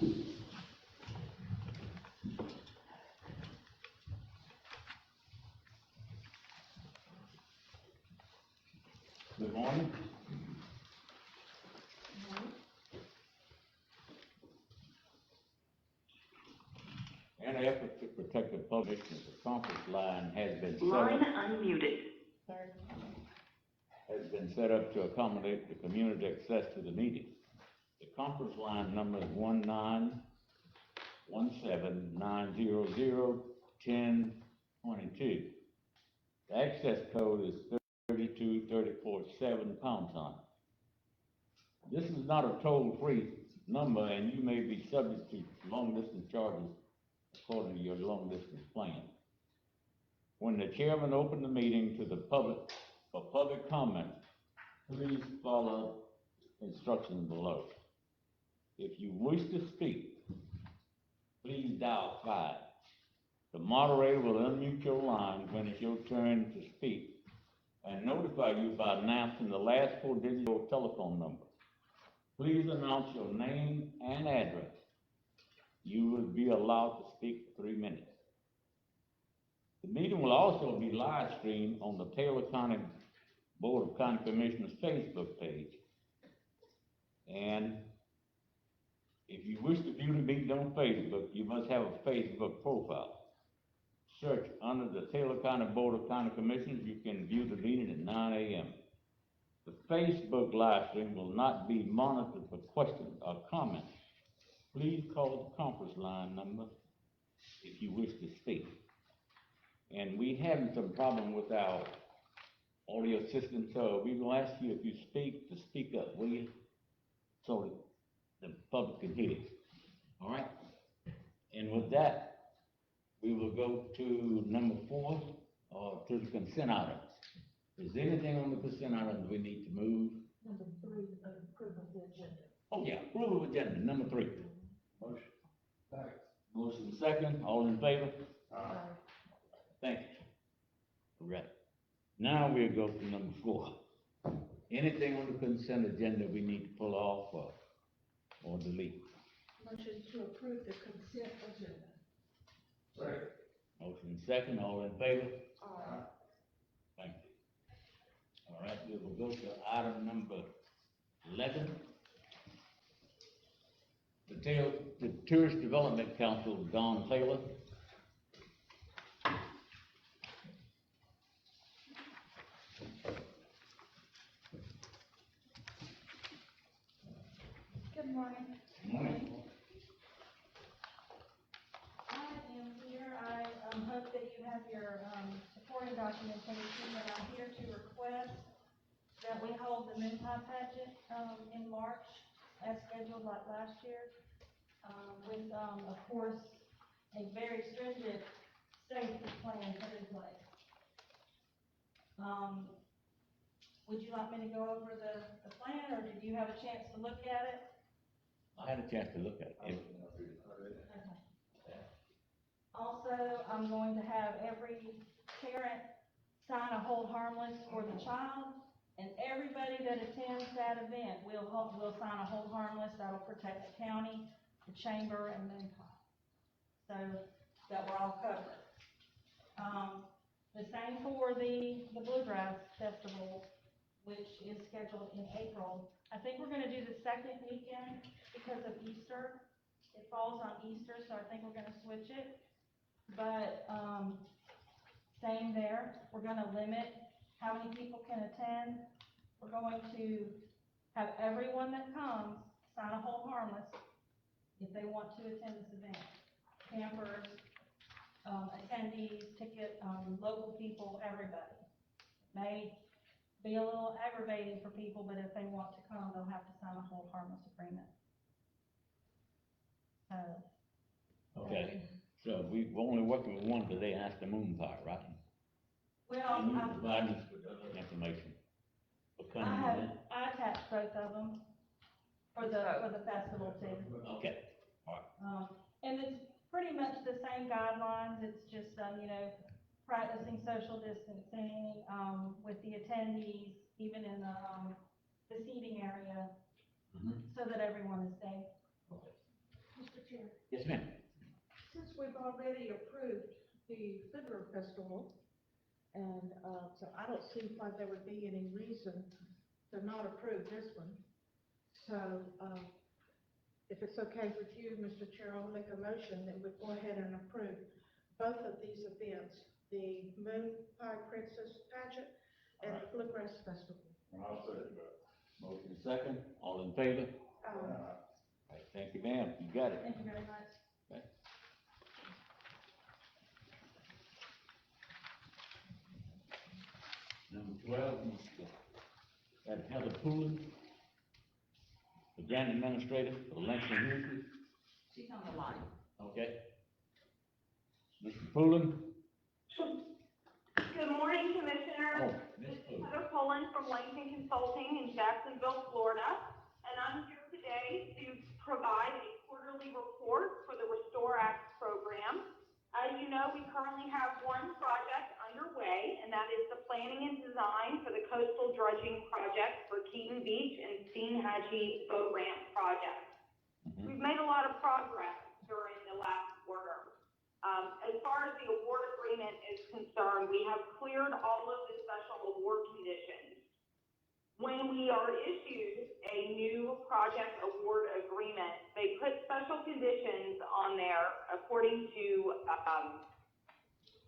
Good morning. In an effort to protect the public, the conference line has been set up to accommodate the community access to the meeting. The conference line number is 1-917-900-1022. The access code is 32347 #. This is not a toll-free number, and you may be subject to long-distance charges according to your long-distance plan. When the chairman opened the meeting to the public for public comment, please follow instructions below. If you wish to speak, please dial 5. The moderator will unmute your line when it's your turn to speak and notify you by announcing the last 4 digits of your telephone number. Please announce your name and address. You will be allowed to speak for 3 minutes. The meeting will also be live streamed on the Taylor County Board of County Commissioners Facebook page. And if you wish to view the meeting on Facebook, you must have a Facebook profile. Search under the Taylor County Board of County Commissioners. You can view the meeting at 9 a.m. The Facebook live stream will not be monitored for questions or comments. Please call the conference line number if you wish to speak. And we having some problem with our audio system, so we will ask you if you speak to speak up, will you? So that the public can hear you. All right? And with that, we will go to number 4, to the consent items. Is there anything on the consent items we need to move? Number 3, approval of the agenda. Oh, yeah, approval of agenda, number 3. Motion. Second. Motion second, all in favor? Aye. Thank you. All right. Now we'll go to number 4. Anything on the consent agenda we need to pull off or delete? Motion to approve the consent agenda. Second. Motion second, all in favor? Aye. Thank you. All right, we will go to item number 11. The Tourist Development Council, Don Taylor. Good morning. Morning. I am here, I hope that you have your supporting documentation, but I'm here to request that we hold the Moonpie pageant in March as scheduled like last year, with, of course, a very stringent safety plan put in place. Would you like me to go over the plan, or did you have a chance to look at it? I had a chance to look at it. Okay. Also, I'm going to have every parent sign a hold harmless for the child, and everybody that attends that event will sign a hold harmless. That'll protect the county, the chamber, and Moonpie, so that we're all covered. The same for the Bluegrass Festival, which is scheduled in April. I think we're gonna do the second weekend because of Easter. It falls on Easter, so I think we're gonna switch it. But, same there, we're gonna limit how many people can attend. We're going to have everyone that comes sign a hold harmless if they want to attend this event. Campers, attendees, local people, everybody. May be a little aggravating for people, but if they want to come, they'll have to sign a hold harmless agreement. Okay, so we're only working with one today, and that's the Moonpie, right? Well, And you provide us with other information. I attached both of them for the festival too. Okay, all right. And it's pretty much the same guidelines, it's just, practicing social distancing, with the attendees, even in the seating area, Mhm. so that everyone is safe. Okay. Mr. Yes, ma'am. Since we've already approved the Fiddler Festival, and, so I don't see why there would be any reason to not approve this one. So, if it's okay with you, Mr. Chair, I'll make a motion that we go ahead and approve both of these events, the Moon Pie Princess Pageant and the Bluegrass Festival. I'll second that. Motion second, all in favor? Um, Right, thank you, ma'am, you got it. Thank you very much. Number 12, that's Heather Poolin, the grant administrator for Langston Hughes. She's on the line. Okay. Mr. Poolin? Good morning, Commissioner. Oh, Ms. This is Poolin. Heather Pullen from Langston Consulting in Jacksonville, Florida, and I'm here today to provide a quarterly report for the Restore Act program. As you know, we currently have one project underway, and that is the planning and design for the coastal dredging project for Keaton Beach and Steenhatchee Boat Ramp project. We've made a lot of progress during the last quarter. As far as the award agreement is concerned, we have cleared all of the special award conditions. When we are issued a new project award agreement, they put special conditions on there according to,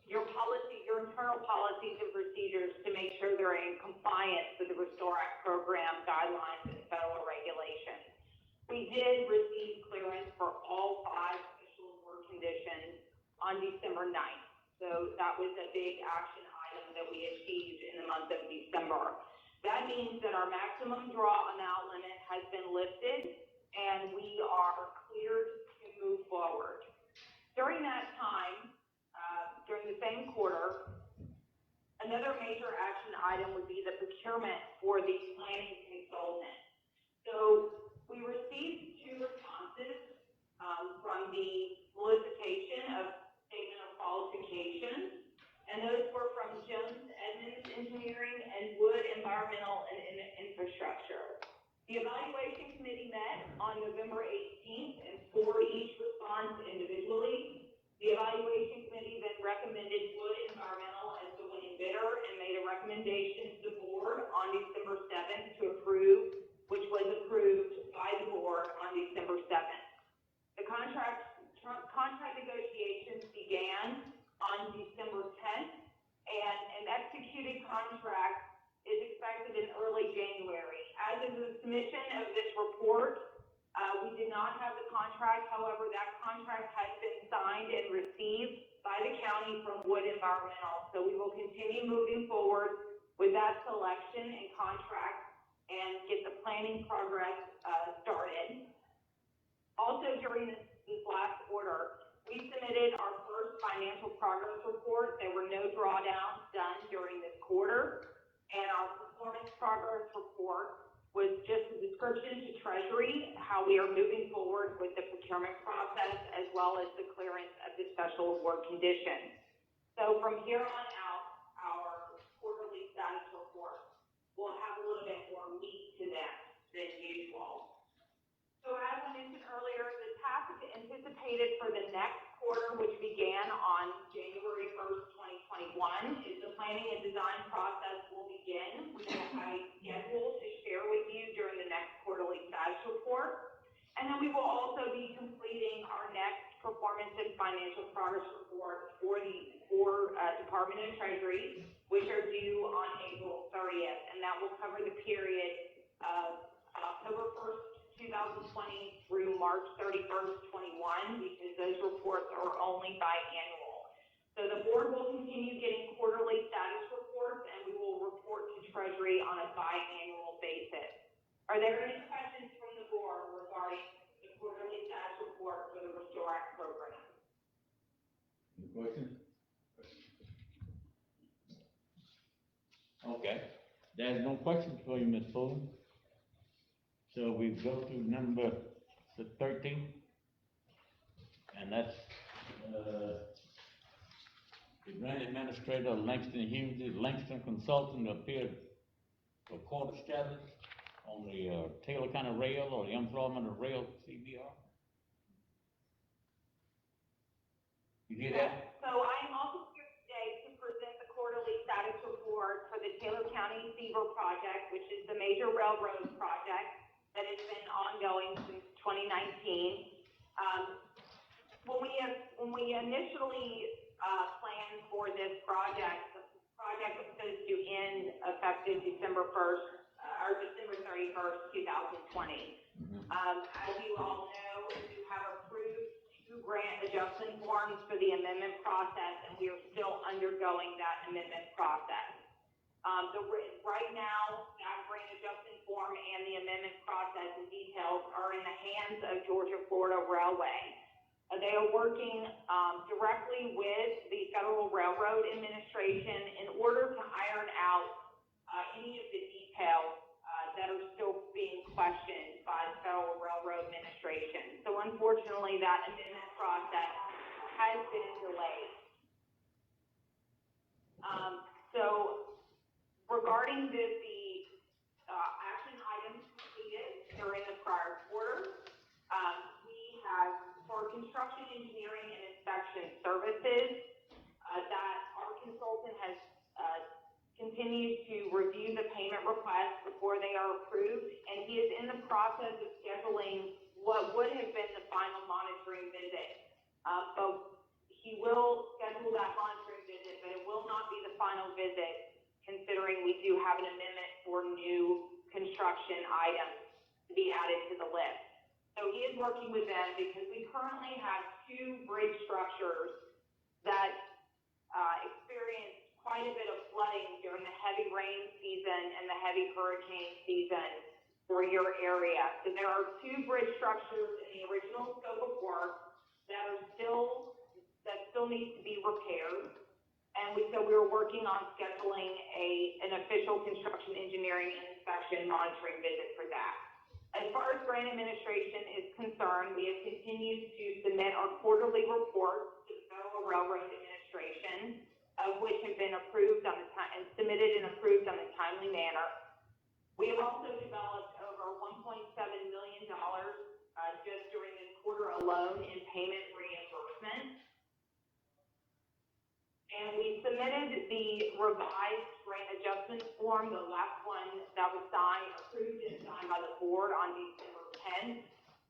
your policy, your internal policies and procedures to make sure they're in compliance with the Restore Act program guidelines and federal regulations. We did receive clearance for all 5 special award conditions on December 9th. So that was a big action item that we achieved in the month of December. That means that our maximum draw amount limit has been lifted and we are cleared to move forward. During that time, during the same quarter, another major action item would be the procurement for the planning consultant. So we received 2 responses from the solicitation of statement of qualifications, and those were from Jones Edmonds Engineering and Wood Environmental and Infrastructure. The evaluation committee met on November 18th and scored each response individually. The evaluation committee then recommended Wood Environmental as the winning bidder and made a recommendation to the board on December 7th to approve, which was approved by the board on December 7th. The contract negotiations began on December 10th, and an executed contract is expected in early January. As of the submission of this report, we did not have the contract. However, that contract has been signed and received by the county from Wood Environmental. So we will continue moving forward with that selection and contract and get the planning progress started. Also, during this last quarter, we submitted our first financial progress report. There were no drawdowns done during this quarter, and our performance progress report was just a description to Treasury how we are moving forward with the procurement process as well as the clearance of the special award conditions. So from here on out, our quarterly status report will have a little bit more meat to them than usual. So as I mentioned earlier, the task anticipated for the next quarter, which began on January 1st, 2021, is the planning and design process will begin. We will have a schedule to share with you during the next quarterly status report. And then we will also be completing our next performance and financial progress report for the Department of Treasury, which are due on April 30th. And that will cover the period of October 1st, 2020 through March 31st, 21, because those reports are only biannual. So the board will continue getting quarterly status reports, and we will report to Treasury on a biannual basis. Are there any questions from the board regarding the quarterly status report for the Restore Act program? Any questions? Okay, there's no questions for you, Ms. Poolin. So we go to number 13, and that's, the grant administrator, Langston Hughes, Langston Consultant, appeared for court status on the Taylor County Rail or the employment of rail CBR. You hear that? So I am also here today to present the quarterly status report for the Taylor County Seaver project, which is the major railroad project that has been ongoing since 2019. When we initially, planned for this project, the project was supposed to end effective December 1st, or December 31st, 2020. As you all know, you have approved 2 grant adjustment forms for the amendment process, and we are still undergoing that amendment process. Right now, that grant adjustment form and the amendment process and details are in the hands of Georgia Florida Railway. They are working, directly with the Federal Railroad Administration in order to iron out, any of the details, that are still being questioned by the Federal Railroad Administration. So unfortunately, that amendment process has been delayed. So regarding the action items completed during the prior quarter, we have, for construction engineering and inspection services, that our consultant has continued to review the payment requests before they are approved, and he is in the process of scheduling what would have been the final monitoring visit. So he will schedule that monitoring visit, but it will not be the final visit, considering we do have an amendment for new construction items to be added to the list. So he is working with them because we currently have 2 bridge structures that experienced quite a bit of flooding during the heavy rain season and the heavy hurricane season for your area. So there are 2 bridge structures in the original scope of work that still need to be repaired. And so we were working on scheduling an official construction engineering and inspection monitoring visit for that. As far as grant administration is concerned, we have continued to submit our quarterly reports to the Federal Railroad Administration, which have been approved and submitted and approved on a timely manner. We have also developed over $1.7 million, just during this quarter alone in payment reimbursement. And we submitted the revised grant adjustment form, the last one that was approved and signed by the board on December 10th.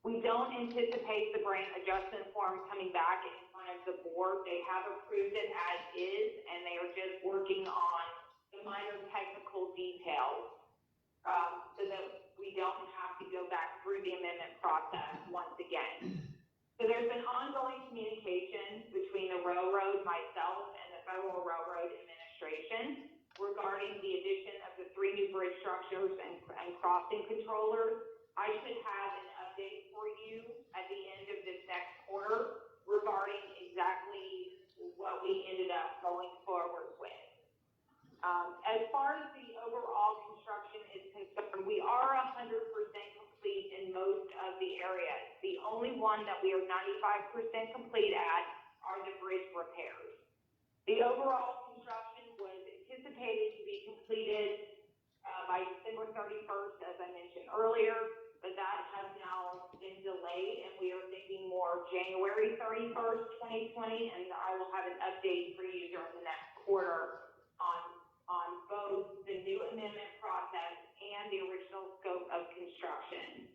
We don't anticipate the grant adjustment form coming back in front of the board. They have approved it as is, and they are just working on the minor technical details, so that we don't have to go back through the amendment process once again. So there's been ongoing communication between the railroad, myself, and the Federal Railroad Administration regarding the addition of the 3 new bridge structures and crossing controllers. I should have an update for you at the end of this next quarter regarding exactly what we ended up going forward with. As far as the overall construction is concerned, we are 100% complete in most of the areas. The only one that we are 95% complete at are the bridge repairs. The overall construction was anticipated to be completed by December 31st, as I mentioned earlier, but that has now been delayed, and we are thinking more January 31st, 2020, and I will have an update for you during the next quarter on both the new amendment process and the original scope of construction.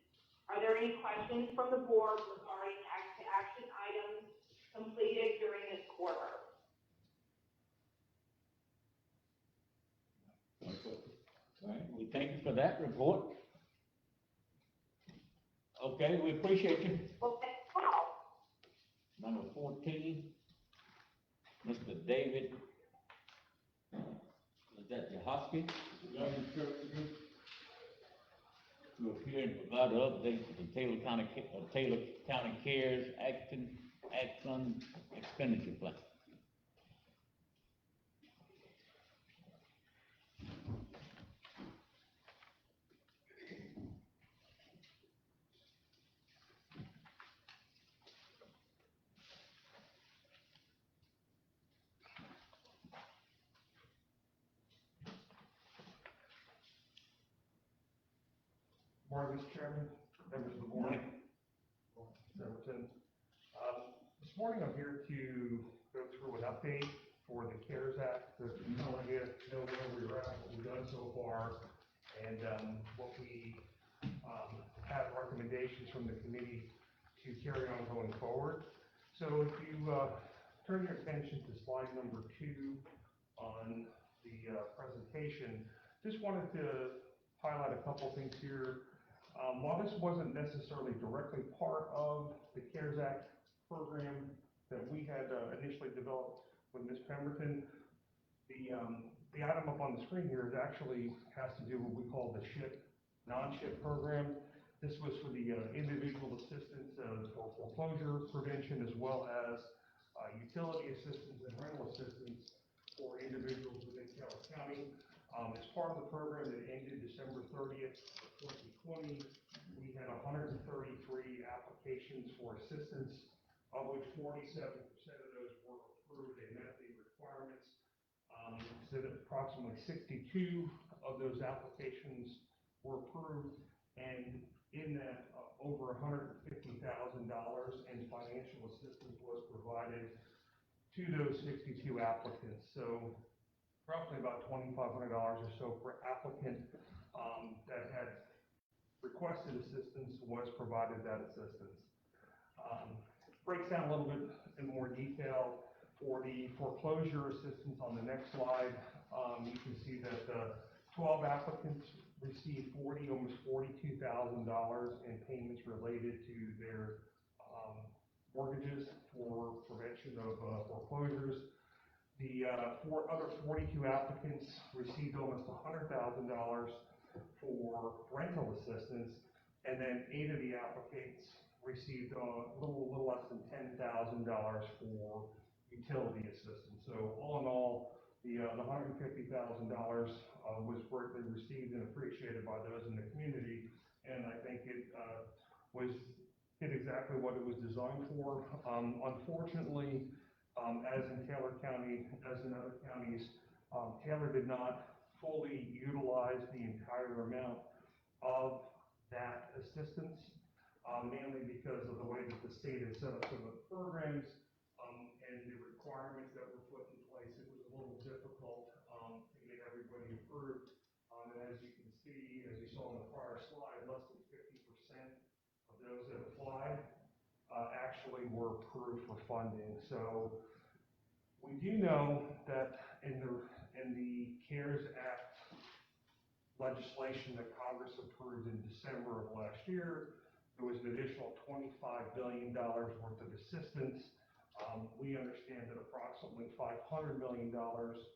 Are there any questions from the board regarding action items completed during this quarter? All right, we thank you for that report. Okay, we appreciate you. Well, that's all. Number 14, Mr. David, is that Jahosky? To appear and provide an update for the Taylor County CARES Action expenditure plan. Morning, Mr. Chairman, members of the board. Mr. This morning I'm here to go through an update for the CARES Act, to kind of get to know where we're at, what we've done so far, and what we have recommendations from the committee to carry on going forward. So if you turn your attention to slide number 2 on the presentation, just wanted to highlight a couple things here. While this wasn't necessarily directly part of the CARES Act program that we had initially developed with Ms. Pemberton, the item up on the screen here is actually has to do with what we call the SHIP, non-SHIP program. This was for the individual assistance for foreclosure prevention, as well as utility assistance and rental assistance for individuals within Taylor County. As part of the program that ended December 30th, 2020, we had 133 applications for assistance, of which 47% of those were approved. They met the requirements. So that approximately 62 of those applications were approved, and in that, over $150,000 in financial assistance was provided to those 62 applicants. So roughly about $2,500 or so per applicant that had requested assistance was provided that assistance. Breaks down a little bit in more detail. For the foreclosure assistance on the next slide, you can see that 12 applicants received almost $42,000 in payments related to their mortgages for prevention of foreclosures. The other 42 applicants received almost $100,000 for rental assistance, and then 8 of the applicants received a little less than $10,000 for utility assistance. So all in all, the $150,000 was greatly received and appreciated by those in the community, and I think it did exactly what it was designed for. Unfortunately, as in Taylor County, as in other counties, Taylor did not fully utilize the entire amount of that assistance, mainly because of the way that the state has set up some of the programs and the requirements that were put in place. It was a little difficult to get everybody approved. And as you can see, as you saw in the prior slide, less than 50% of those that applied actually were approved for funding. So we do know that in the CARES Act legislation that Congress approved in December of last year, there was an additional $25 billion worth of assistance. We understand that approximately $500 million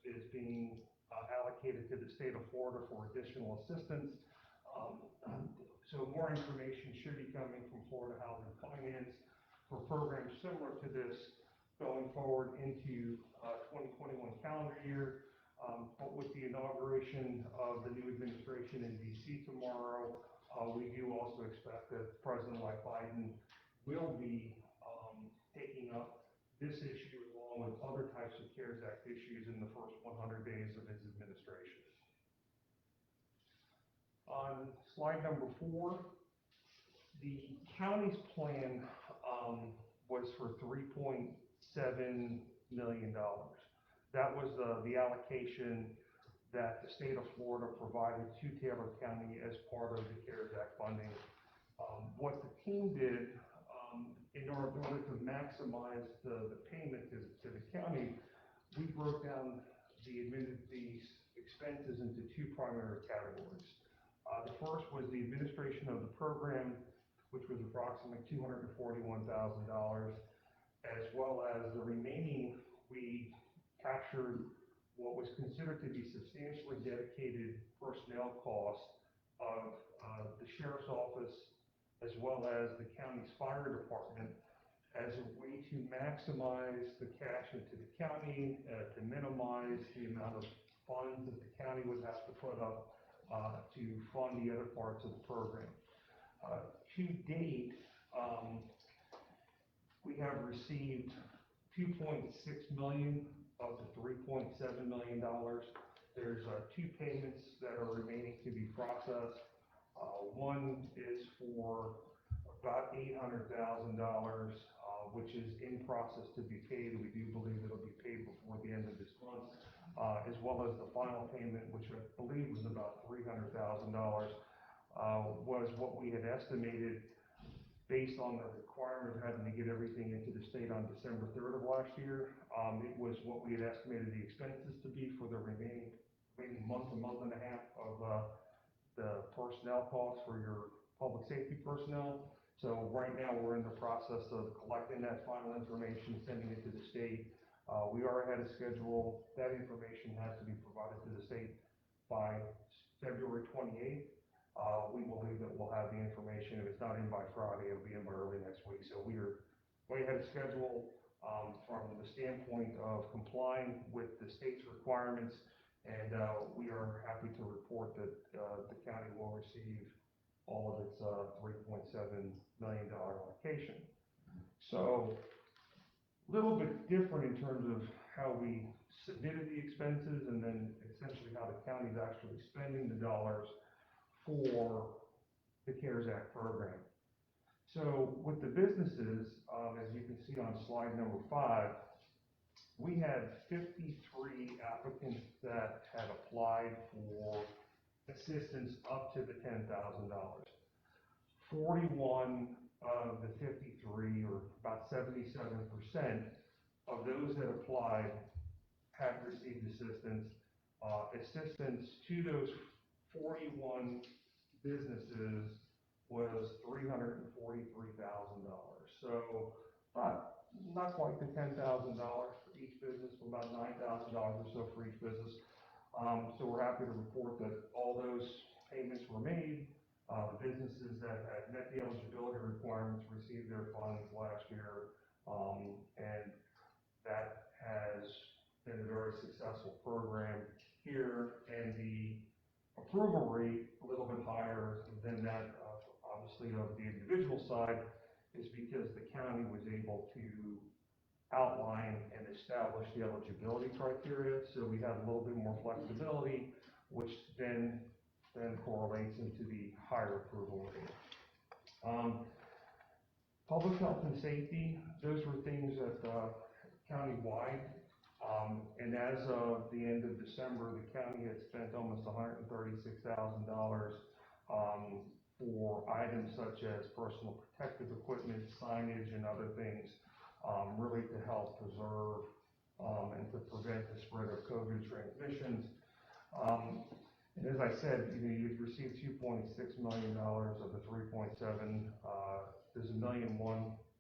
is being allocated to the state of Florida for additional assistance. So more information should be coming from Florida Housing Finance for programs similar to this going forward into 2021 calendar year. But with the inauguration of the new administration in DC tomorrow, we do also expect that President-elect Biden will be taking up this issue along with other types of CARES Act issues in the first 100 days of his administration. On slide number 4, the county's plan was for $3.7 million. That was the allocation that the state of Florida provided to Taylor County as part of the CARES Act funding. What the team did in order to maximize the payment to the county, we broke down the expenses into 2 primary categories. The first was the administration of the program, which was approximately $241,000, as well as the remaining. We captured what was considered to be substantially dedicated personnel costs of the sheriff's office, as well as the county's fire department, as a way to maximize the cash into the county, to minimize the amount of funds that the county would have to put up to fund the other parts of the program. To date, we have received $2.6 million of the $3.7 million. There's 2 payments that are remaining to be processed. One is for about $800,000, which which is in process to be paid. We do believe it'll be paid before the end of this month, as well as the final payment, which I believe was about $300,000, was what we had estimated based on the requirement of having to get everything into the state on December 3rd of last year. It was what we had estimated the expenses to be for the remaining month and a half of the personnel costs for your public safety personnel. So right now, we're in the process of collecting that final information, sending it to the state. We are ahead of schedule. That information has to be provided to the state by February 28th. We believe that we'll have the information. If it's not in by Friday, it'll be in by early next week. So we are way ahead of schedule from the standpoint of complying with the state's requirements. And we are happy to report that the county will receive all of its $3.7 million allocation. So a little bit different in terms of how we submitted the expenses and then essentially how the county is actually spending the dollars for the CARES Act program. So with the businesses, as you can see on slide number 5, we had 53 applicants that had applied for assistance up to the $10,000. 41 of the 53, or about 77% of those that applied have received assistance. Assistance to those 41 businesses was $343,000. So not quite the $10,000 for each business, but about $9,000 or so for each business. So we're happy to report that all those payments were made. The businesses that had met the eligibility requirements received their funds last year, and that has been a very successful program here. And the approval rate, a little bit higher than that, obviously, of the individual side, is because the county was able to outline and establish the eligibility criteria. So we had a little bit more flexibility, which then correlates into the higher approval rate. Public health and safety, those were things that county-wide. And as of the end of December, the county had spent almost $136,000 for items such as personal protective equipment, signage, and other things, really to help preserve and to prevent the spread of COVID transmissions. And as I said, you've received $2.6 million of the 3.7. There's $1.1 million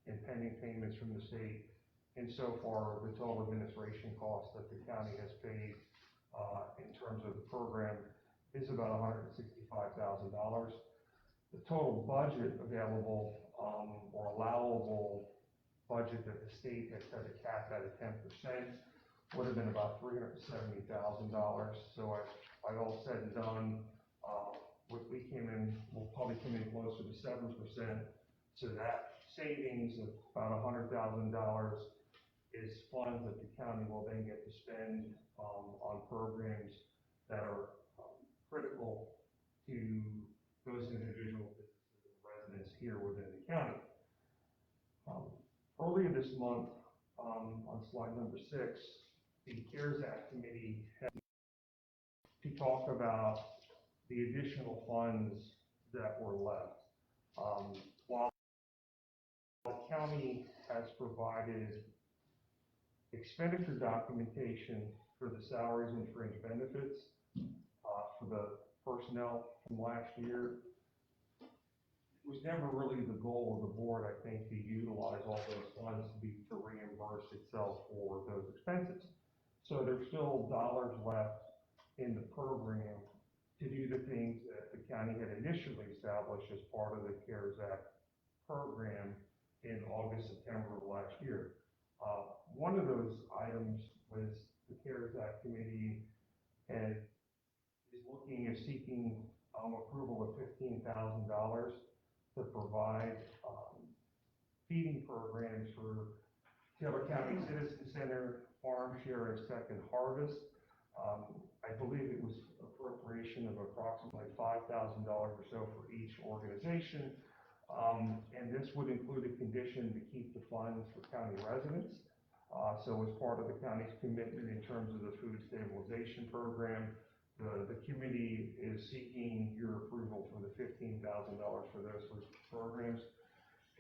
in pending payments from the state. And so far, the total administration cost that the county has paid in terms of the program is about $165,000. The total budget available or allowable budget that the state has set a cap at 10% would have been about $370,000. So by all said and done, we came in, we'll probably come in closer to 7%. So that savings of about $100,000 is funds that the county will then get to spend on programs that are critical to those individual businesses and residents here within the county. Earlier this month, on slide number 6, the CARES Act committee had to talk about the additional funds that were left. While the county has provided expenditure documentation for the salaries and fringe benefits for the personnel from last year, it was never really the goal of the board, I think, to utilize all those funds to reimburse itself for those expenses. So there's still dollars left in the program to do the things that the county had initially established as part of the CARES Act program in August, September of last year. One of those items was the CARES Act committee and is looking at seeking approval of $15,000 to provide feeding programs for Taylor County Citizen Center, Farm Share, and Second Harvest. I believe it was appropriation of approximately $5,000 or so for each organization. And this would include a condition to keep the funds for county residents. So as part of the county's commitment in terms of the food stabilization program, the committee is seeking your approval for the $15,000 for those programs.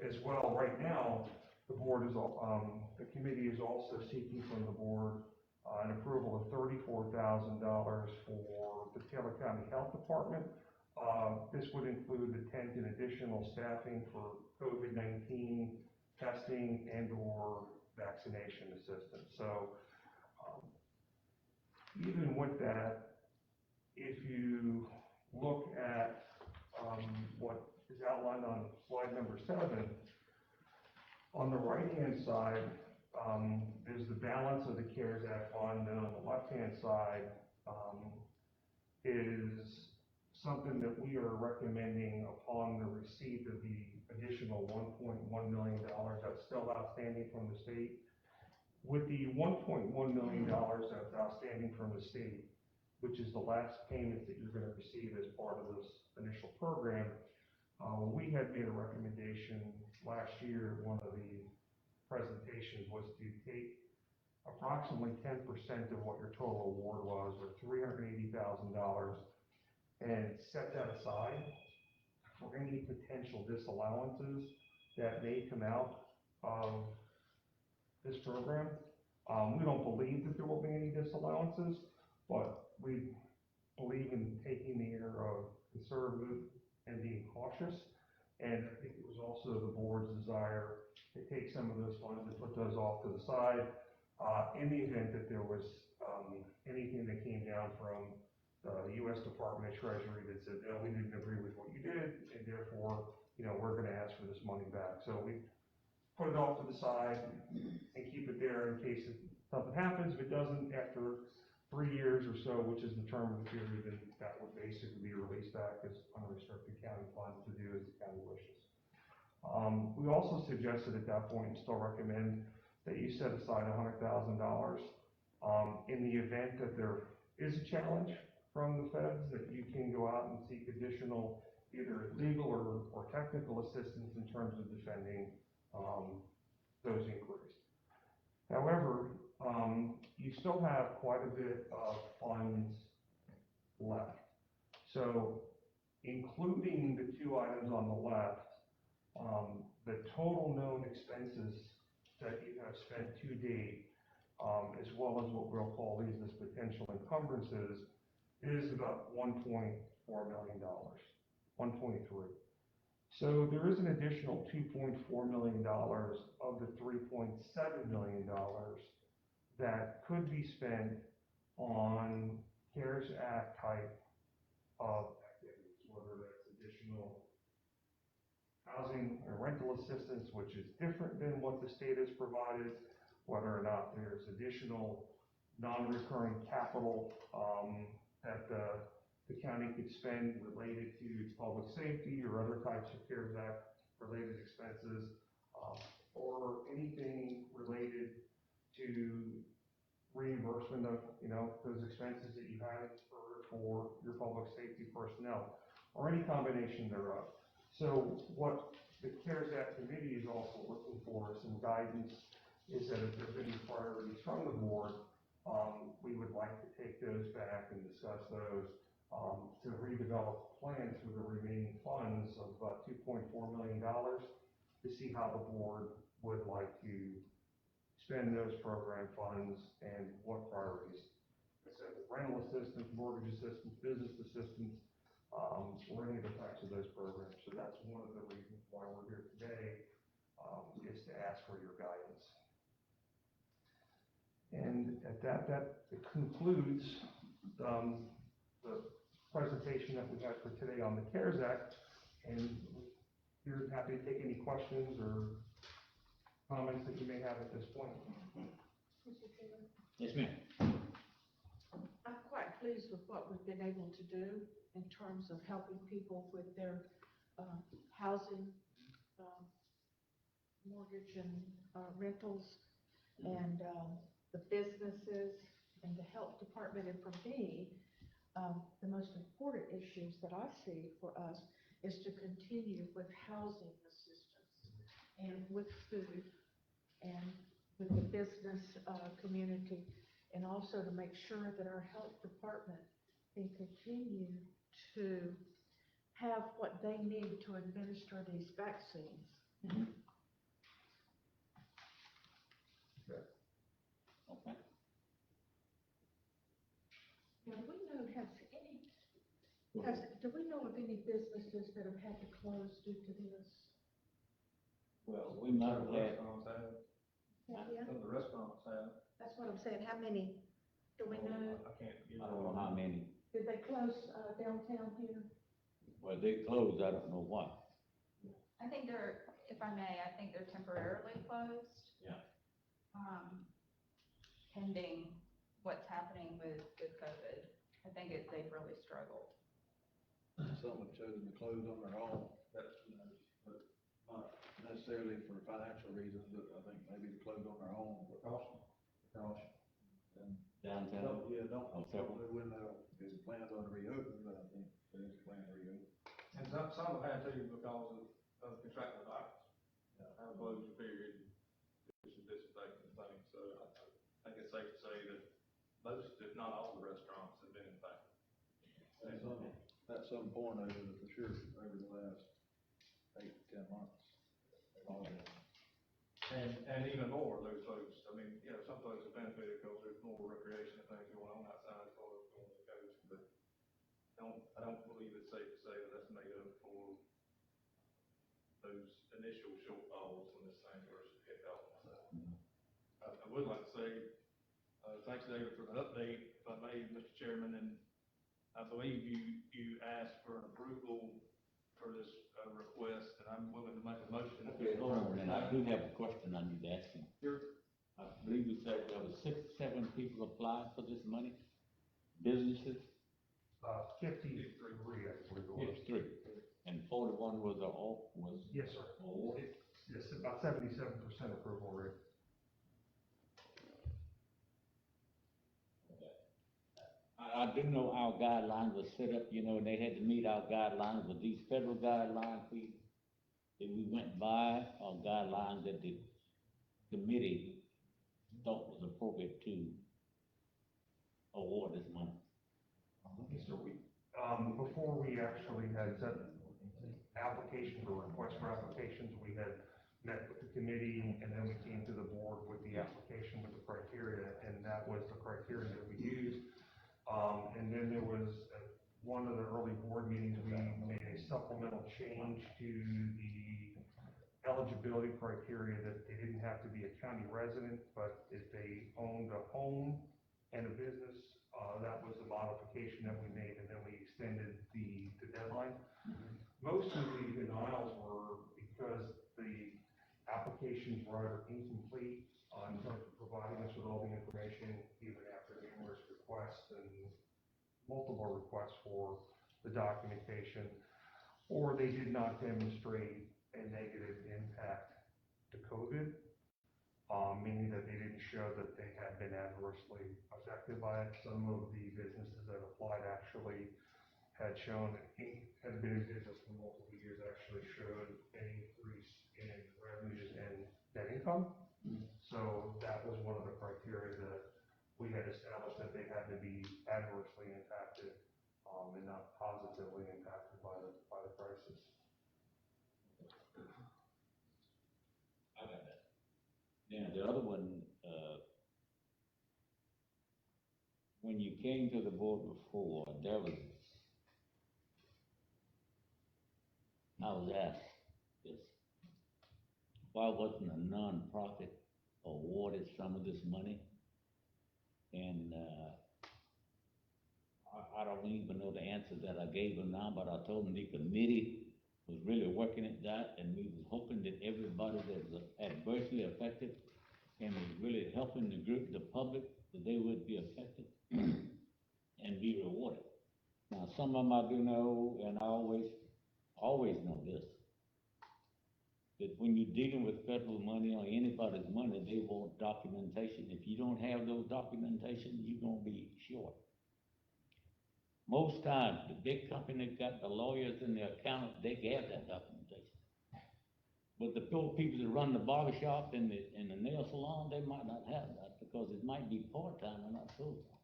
As well, right now, the board is, the committee is also seeking from the board an approval of $34,000 for the Taylor County Health Department. This would include the tent and additional staffing for COVID-19 testing and/or vaccination assistance. So, even with that, if you look at what is outlined on slide number 7, on the right-hand side, there's the balance of the CARES Act fund, and on the left-hand side is something that we are recommending upon the receipt of the additional $1.1 million that's still outstanding from the state. With the $1.1 million that's outstanding from the state, which is the last payment that you're going to receive as part of this initial program, we had made a recommendation last year. One of the presentations was to take approximately 10% of what your total award was, or $380,000, and set that aside for any potential disallowances that may come out of this program. We don't believe that there will be any disallowances, but we believe in taking the air of conservative and being cautious. And I think it was also the board's desire to take some of those funds and put those off to the side in the event that there was anything that came down from the U.S. Department of Treasury that said, no, we didn't agree with what you did, and therefore, we're going to ask for this money back. So we put it off to the side and keep it there in case something happens. If it doesn't, after 3 years or so, which is the term of the period, then that would basically be released back as unrestricted county funds to do as the county wishes. We also suggested at that point and still recommend that you set aside $100,000 in the event that there is a challenge from the feds, that you can go out and seek additional either legal or technical assistance in terms of defending those inquiries. However, you still have quite a bit of funds left. So, including the 2 items on the left, the total known expenses that you have spent to date, as well as what we'll call these as potential encumbrances, is about $1.4 million, 1.3. So there is an additional $2.4 million of the $3.7 million that could be spent on CARES Act type of activities, whether that's additional housing or rental assistance, which is different than what the state has provided, whether or not there's additional non-recurring capital that the county could spend related to public safety or other types of CARES Act related expenses, or anything related to reimbursement of, those expenses that you had incurred for your public safety personnel, or any combination thereof. So what the CARES Act committee is also looking for some guidance is that if there's any priorities from the board, we would like to take those back and discuss those to redevelop plans for the remaining funds of about $2.4 million to see how the board would like to spend those program funds and what priorities. I said rental assistance, mortgage assistance, business assistance, or any of the types of those programs. So that's one of the reasons why we're here today, is to ask for your guidance. And at that concludes the presentation that we had for today on the CARES Act. And we're happy to take any questions or comments that you may have at this point. Mr. Chairman, Yes, ma'am. I'm quite pleased with what we've been able to do in terms of helping people with their housing, mortgage and rentals, and the businesses and the health department. And for me, the most important issues that I see for us is to continue with housing assistance and with food and with the business, community, and also to make sure that our health department can continue to have what they need to administer these vaccines. Okay. Now, do we know, do we know of any businesses that have had to close due to this? Well, we might have had, Restaurants have, Yeah, some of the restaurants have. that's what I'm saying, how many, do we know? I can't give. I don't know how many, Did they close, downtown here? well, they closed, I don't know why. I think they're, if I may, I think they're temporarily closed. Yeah. Pending what's happening with COVID. I think they've really struggled. Some have chosen to close on their own, that's, but not necessarily for financial reasons, but I think maybe to close on their own. Precaution. And Downtown, don't Oh, several. know when there's plans on to reopen, but I think there's a plan to reopen. And some have had to because of contractual items. Our closure period, do some disinfecting things, so I think it's safe to say that most, if not all, the restaurants have been impacted. At some point over the, for sure, over the last 8 to 10 months. they've all been. And even more, those folks, I mean, you know, some folks have benefited because there's more recreation and things going on outside as far as going to the coast, but I don't believe it's safe to say that that's made up for those initial shortfalls when this thing first kicked off. So, I would like to say, thanks, David, for the update, if I may, Mr. Chairman, and I believe you asked for an approval for this, request, and I'm willing to make a motion. Okay, hold on, and I do have a question I need to ask you. Sure. I believe you said there was 6, 7 people applied for this money, businesses, 53, I believe it was. 53, and 41 was Yes, sir. awarded. Yes, about 77% approval rate. I do know our guidelines were set up, you know, and they had to meet our guidelines, but these federal guidelines that we went by are guidelines that the committee thought was appropriate to award this money. Yes, sir. Before we actually had set applications or requests for applications, we had met with the committee, and then we came to the board with the application with the criteria, and that was the criteria that we used. And then there was, one of the early board meetings, we made a supplemental change to the eligibility criteria that they didn't have to be a county resident, but if they owned a home and a business, that was the modification that we made, and then we extended the deadline. Most of the denials were because the applications were either incomplete in terms of providing us with all the information, even after numerous requests and multiple requests for the documentation, or they did not demonstrate a negative impact to COVID, meaning that they didn't show that they had been adversely affected by it. Some of the businesses that applied actually had shown, had been in business for multiple years, actually showed an increase in revenues and net income. So that was one of the criteria that we had established, that they had to be adversely impacted, and not positively impacted by the crisis. I got that. Now, the other one, when you came to the board before, I was asked this, why wasn't a nonprofit awarded some of this money? And, I don't even know the answer that I gave them now, but I told them the committee was really working at that, and we was hoping that everybody that was adversely affected and was really helping the group, the public, that they would be affected and be rewarded. Now, some of them I do know, and I always know this, that when you're dealing with federal money or anybody's money, they want documentation. If you don't have those documentation, you're gonna be short. most times, the big company that got the lawyers and the accountants, they have that documentation. But the poor people that run the barber shop and the nail salon, they might not have that, because it might be part-time and not full-time.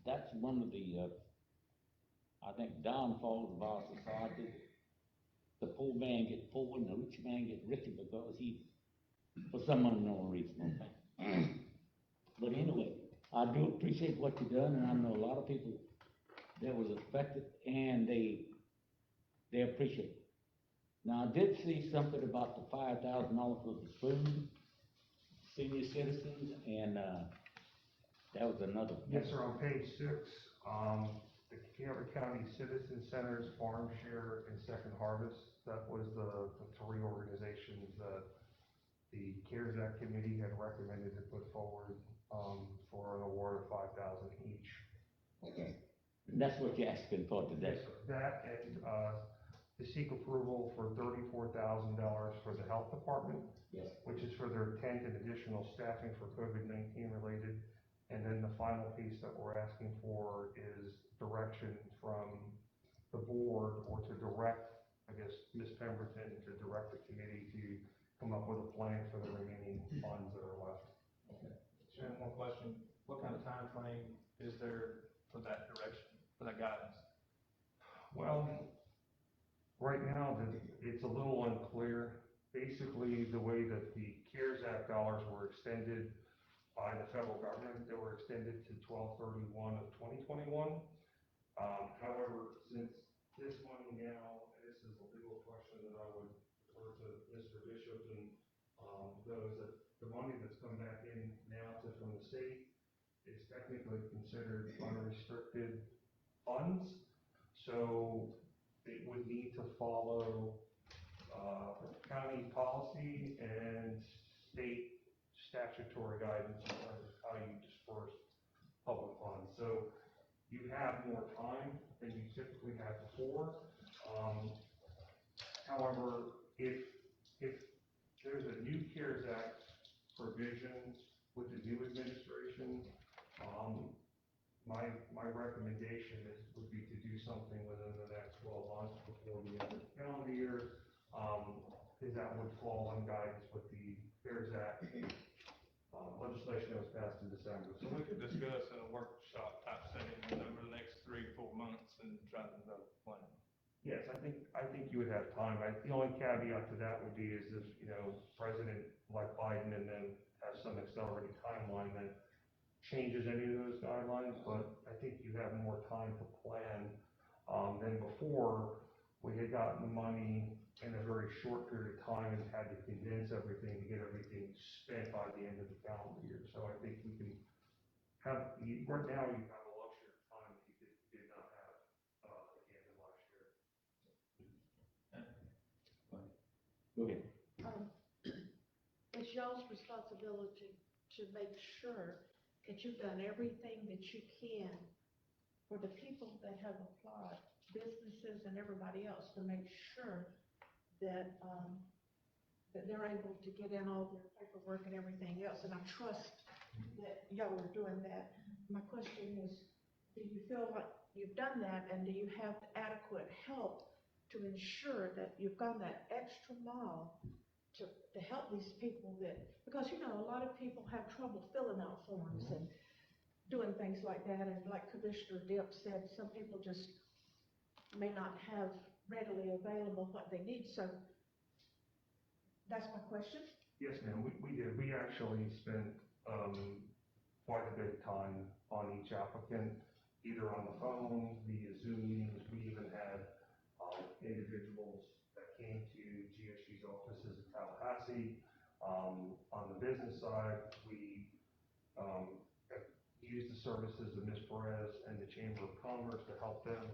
That's one of the, I think, downfalls of our society. The poor man gets poor and the rich man gets richer because he, for some unknown reason, okay? But anyway, I do appreciate what you've done, and I know a lot of people that was affected, and they appreciate it. Now, I did see something about the $5,000 for the food, senior citizens, and, that was another. Yes, sir, on page 6, the Calvert County Citizen Centers, Farm Share, and Second Harvest, that was the 3 organizations that the CARES Act committee had recommended to put forward, for an award of $5,000 each. Okay. And that's what you're asking for today. Yes, sir. That and, to seek approval for $34,000 for the health department, Yes. which is for their tent and additional staffing for COVID-19 related. And then the final piece that we're asking for is direction from the board, or to direct, I guess, Ms. Pemberton to direct the committee to come up with a plan for the remaining funds that are left. Sharon, one question, what kind of time frame is there for that direction, for that guidance? Well, right now, it's a little unclear. Basically, the way that the CARES Act dollars were extended by the federal government, they were extended to 12/31 of 2021. However, since this money now, and this is a legal question that I would refer to Mr. Bishop and, those, that the money that's come back in now from the state is technically considered unrestricted funds. So it would need to follow, county policy and state statutory guidance in terms of how you disperse public funds. So you have more time than you typically have before. However, if there's a new CARES Act provision with the new administration, my recommendation would be to do something within the next 12 months before the end of the calendar year, because that would fall in guidance with the CARES Act legislation that was passed in December. So we could discuss in a workshop type setting over the next 3 to 4 months and try to develop a plan. Yes, I think you would have time. The only caveat to that would be is if, President-elect Biden and then has some accelerated timeline that changes any of those guidelines, but I think you have more time to plan, than before. We had gotten the money in a very short period of time and had to condense everything to get everything spent by the end of the calendar year. So I think we can have, right now, you have a luxury of time that you did not have, at the end of last year. Go ahead. It's y'all's responsibility to make sure that you've done everything that you can for the people that have applied, businesses and everybody else, to make sure that, that they're able to get in all their paperwork and everything else, and I trust that y'all are doing that. My question is, do you feel like you've done that, and do you have adequate help to ensure that you've gone that extra mile to help these people that, because, a lot of people have trouble filling out forms and doing things like that, and like Commissioner Dipp said, some people just may not have readily available what they need, so that's my question. Yes, ma'am, we did. We actually spent, quite a bit of time on each applicant, either on the phone, via Zoom meetings. We even had, individuals that came to GSG's offices in Tallahassee. On the business side, we, used the services of Ms. Perez and the Chamber of Commerce to help them,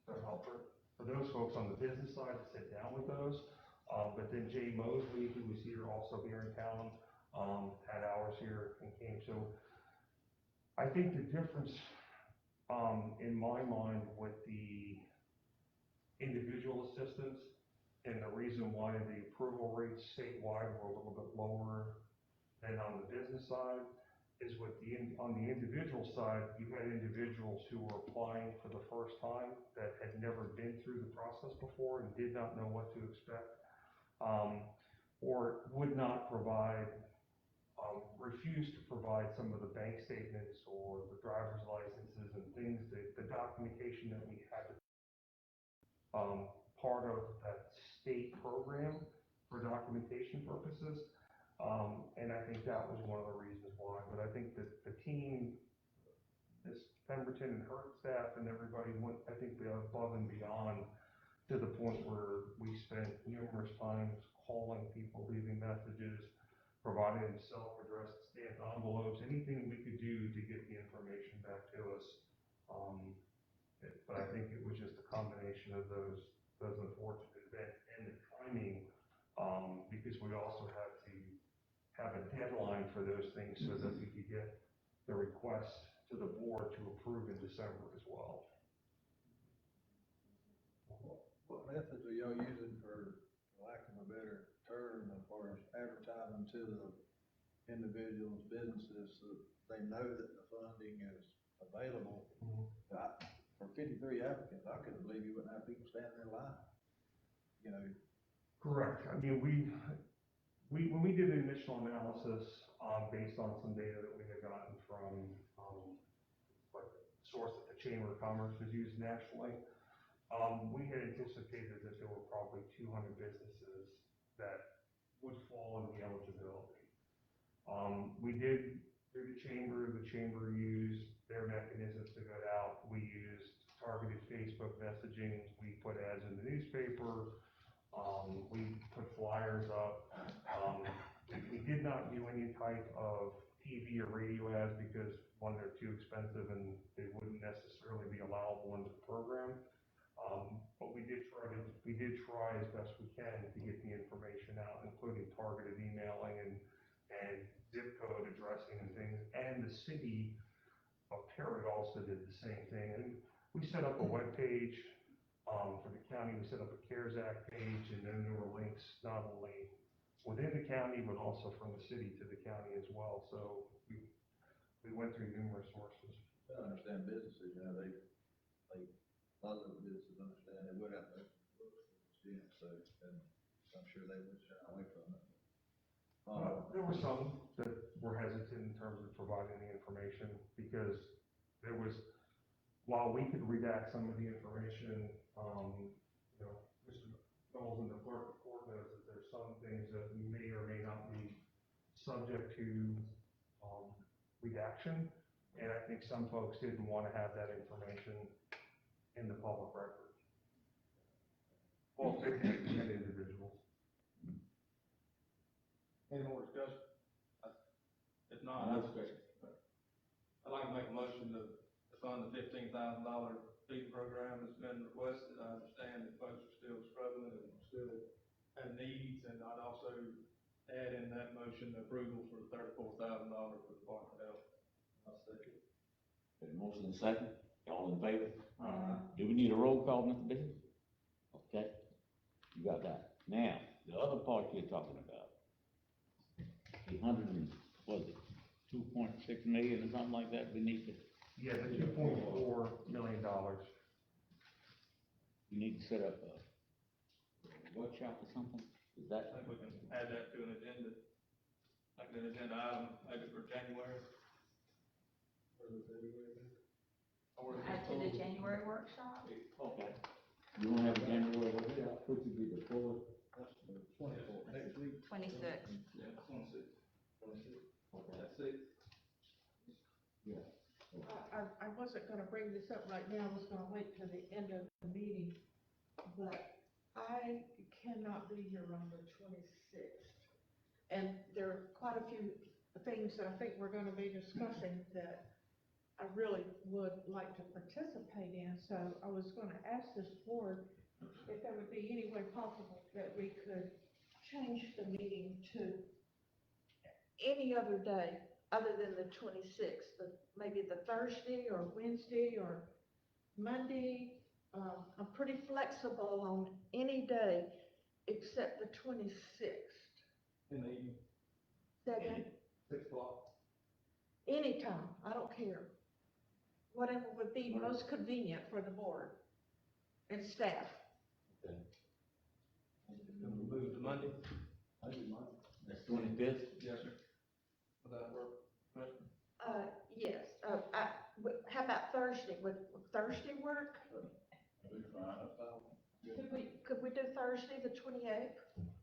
for those folks on the business side to sit down with those. But then Jay Mosley, who was here, also here in town, had hours here and came. So I think the difference, in my mind, with the individual assistance and the reason why the approval rates statewide were a little bit lower than on the business side is with on the individual side, you had individuals who were applying for the first time that had never been through the process before and did not know what to expect, or would not provide, refused to provide some of the bank statements or the driver's licenses and things that, the documentation that we had to, part of that state program for documentation purposes. And I think that was one of the reasons why, but I think that the team, this Pemberton and Hurt staff and everybody went, I think, above and beyond to the point where we spent numerous times calling people, leaving messages, providing self-addressed stamped envelopes, anything we could do to get the information back to us. But I think it was just a combination of those unfortunate events and the timing, because we also had to have a deadline for those things so that we could get the request to the board to approve in December as well. What methods are y'all using for lack of a better term, as far as advertising to the individuals, businesses, so they know that the funding is available? For 53 applicants, I couldn't believe you wouldn't have people standing in line, you know. Correct. I mean, when we did the initial analysis, based on some data that we had gotten from, like a source that the Chamber of Commerce was used nationally, we had anticipated that there were probably 200 businesses that would fall in the eligibility. We did, through the Chamber used their mechanisms to get out. We used targeted Facebook messaging. We put ads in the newspaper. We put flyers up. We did not do any type of TV or radio ads because, one, they're too expensive and they wouldn't necessarily be allowable into the program. But we did try as best we can to get the information out, including targeted emailing and zip code addressing and things. And the city of Perry also did the same thing. And we set up a web page. For the county, we set up a CARES Act page, and then there were links not only within the county, but also from the city to the county as well. So we went through numerous sources. I understand businesses, you know, they, a lot of the businesses understand they would have to, yeah, so, and I'm sure they would shy away from it. There were some that were hesitant in terms of providing the information because there was, while we could redact some of the information, you know, Mr. Knowles and the clerk of court knows that there's some things that may or may not be subject to redaction, and I think some folks didn't want to have that information in the public record. Well, businesses and individuals. Any more discussion? If not, I'd like to make a motion to fund the $15,000 feeding program that's been requested. I understand that folks are still struggling and still have needs, and I'd also add in that motion approval for the $34,000 for the Department of Health. I'll second. Got a motion and a second, all in favor? Do we need a roll call, Mr. Bishop? Okay, you got that. Now, the other part you're talking about, the was it 2.6 million or something like that we need to? Yeah, the $2.4 million. You need to set up a workshop or something? Is I that? think we can add that to an agenda, like an agenda item, maybe for January. Or Add to the January workshop. Okay. You wanna have a January workshop, which would be the fourth? That's the 24th, next week. 26. Yeah, 26. Okay. That's it. Yeah. I wasn't gonna bring this up right now, I was gonna wait till the end of the meeting, but I cannot be here on the 26th. And there are quite a few things that I think we're gonna be discussing that I really would like to participate in, so I was gonna ask this board if there would be any way possible that we could change the meeting to any other day other than the 26th, maybe the Thursday or Wednesday or Monday. I'm pretty flexible on any day except the 26th. In the evening, Second, 6 o'clock. anytime, I don't care. Whatever would be most convenient for the board and staff. Okay. Can we move to Monday? That's 25th? Yes, sir. Would that work? Yes, how about Thursday? Would Thursday work? Could we do Thursday, the 28th?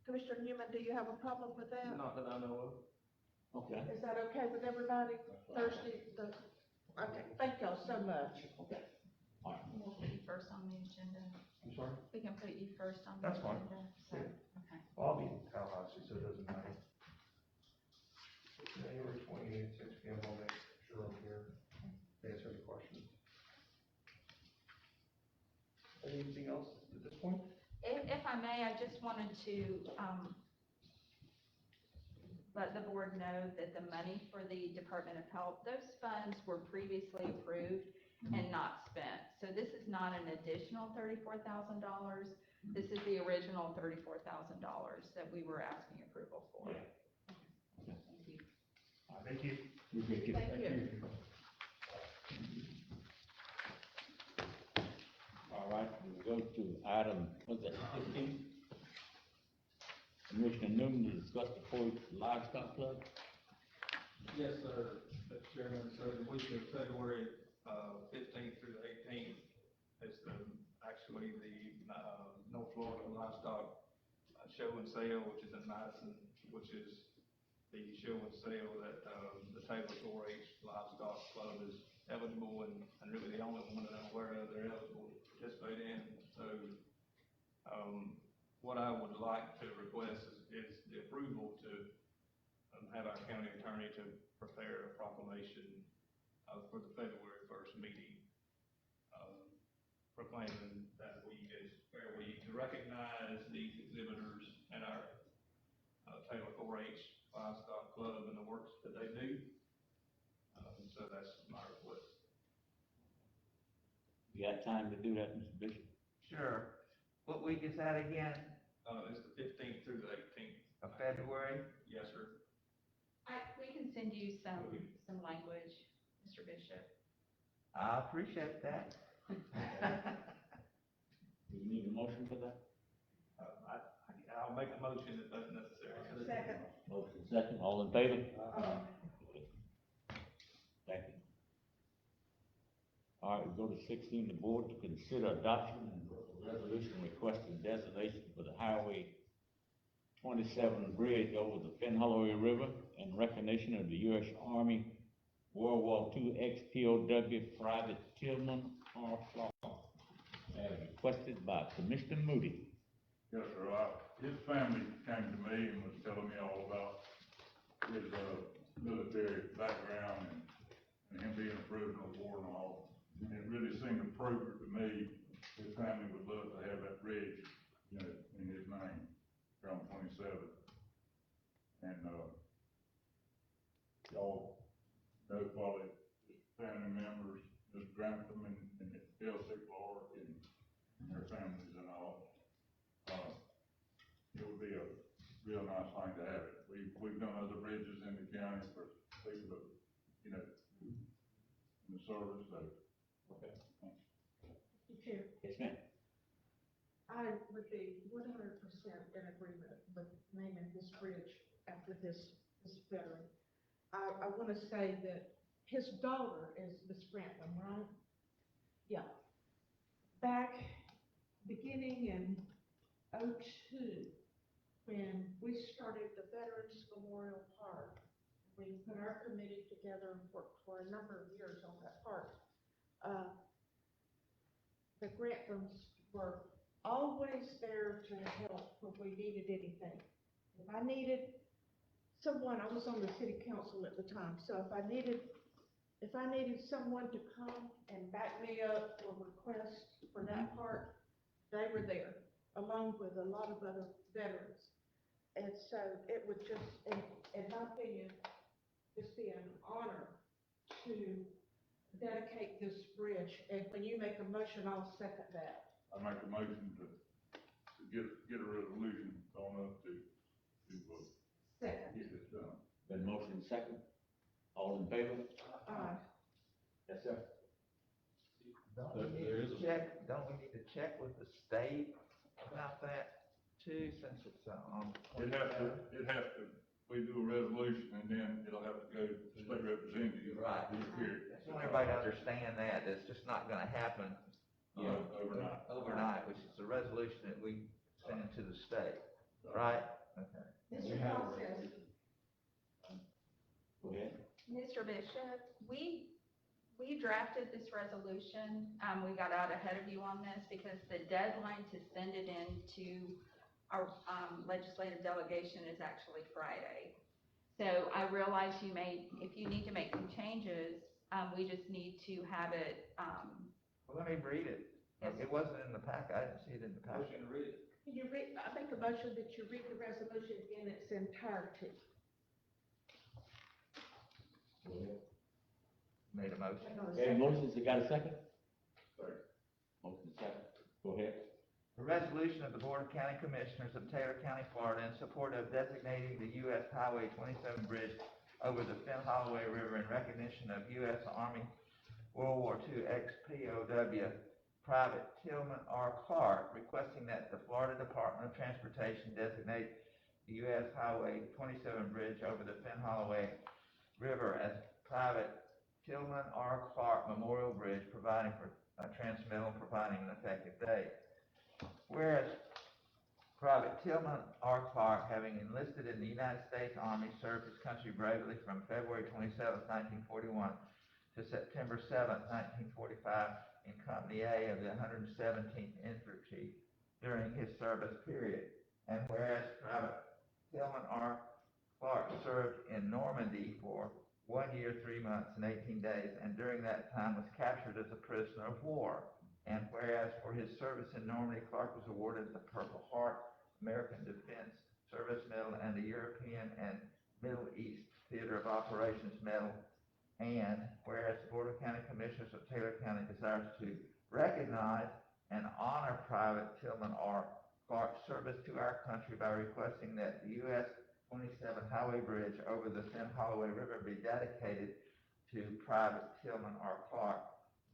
Commissioner Newman, do you have a problem with that? Not that I know of. Okay. Is that okay with everybody? Thursday, okay, thank y'all so much. Okay. All right. We'll put you first on the agenda. I'm sorry? We can put you first on the That's fine. agenda. So, okay. Well, I'll be in Tallahassee, so it doesn't matter. January 28th, 6 p.m. I'll make sure I'm here. Answer any questions. Anything else at this point? If I may, I just wanted to, let the board know that the money for the Department of Health, those funds were previously approved and not spent. So this is not an additional $34,000. This is the original $34,000 that we were asking approval for. Yeah. Thank you. Thank you. Thank you. Thank you. All right, we go to item, what's that, 15? Commissioner Newman to discuss the Fort Livestock Club. Yes, sir, Mr. Chairman, so the week of February, 15th through the 18th is actually the, North Florida Livestock Show and Sale, which is in Madison, which is the show and sale that, the Taylor 4-H Livestock Club is eligible and really the only one that I'm aware of they're eligible to participate in. So, what I would like to request is the approval to have our county attorney to prepare a proclamation for the February 1st meeting, proclaiming that we as Fair Week to recognize these exhibitors and our Taylor 4-H Livestock Club and the works that they do. So that's my request. You got time to do that, Mr. Bishop? Sure. What week is that again? It's the 15th through the 18th. Of February? Yes, sir. We can send you some language, Mr. Bishop. I appreciate that. Do you need a motion for that? I'll make a motion if that's necessary. Second. Motion second, all in favor? Thank you. All right, we go to 16, the board to consider adoption and resolution requesting designation for the Highway 27 bridge over the Penhollow River in recognition of the U.S. Army World War II ex-POW Private Tillman R. Clark, as requested by Commissioner Moody. Yes, sir, his family came to me and was telling me all about his, military background and him being a prisoner of war and all. And it really seemed appropriate to me, his family would love to have that bridge, you know, in his name, around 27. And, y'all know probably his family members, Mr. Grantham and Elsie Clark and their families and all. It would be a real nice thing to have it. We've done other bridges in the county for people that, you know, in the service, so. Okay. Mr. Chair, Yes, ma'am. I would be 100% in agreement with naming this bridge after this veteran. I want to say that his daughter is Miss Franklin, right? Yeah. Back beginning in '02, when we started the Veterans Memorial Park, we put our committee together and worked for a number of years on that park. The Granthams were always there to help when we needed anything. If I needed someone, I was on the city council at the time, so if I needed someone to come and back me up for requests for that part, they were there, along with a lot of other veterans. And so it would just, in my opinion, just be an honor to dedicate this bridge. And when you make a motion, I'll second that. I make a motion to get a resolution on up to Second. get this done. Been motion second, All in favor? Yes, sir. Don't we need to check, don't we need to check with the state about that too, since it's on It has to, we do a resolution and then it'll have to go to the state representative. Right. Here, I just want everybody to understand that, it's just not gonna happen, overnight. overnight, which is a resolution that we send to the state, right? Okay. Mr. Process, Go ahead. Mr. Bishop, we drafted this resolution, we got out ahead of you on this because the deadline to send it in to our, legislative delegation is actually Friday. So I realize if you need to make some changes, we just need to have it, Well, let me read it. It wasn't in the packet, I didn't see it in the packet. Motion to read it. can you read, I make a motion that you read the resolution in its entirety. Go ahead. Made a motion. Okay, motions, you got a second? Motion second, go ahead. A resolution of the Board of County Commissioners of Taylor County, Florida, in support of designating the U.S. Highway 27 bridge over the Finn Holloway River in recognition of U.S. Army World War II ex-POW Private Tillman R. Clark, requesting that the Florida Department of Transportation designate the U.S. Highway 27 bridge over the Finn Holloway River as Private Tillman R. Clark Memorial Bridge, providing for transmittal and providing an effective date. Whereas Private Tillman R. Clark, having enlisted in the United States Army, served his country bravely from February 27, 1941 to September 7, 1945 in Company A of the 117th Infantry during his service period. And whereas Private Tillman R. Clark served in Normandy for 1 year, 3 months, and 18 days, and during that time was captured as a prisoner of war. And whereas for his service in Normandy, Clark was awarded the Purple Heart, American Defense Service Medal, and the European and Middle East Theater of Operations Medal. And whereas the Board of County Commissioners of Taylor County desires to recognize and honor Private Tillman R. Clark's service to our country by requesting that the U.S. 27 Highway Bridge over the Finn Holloway River be dedicated to Private Tillman R. Clark.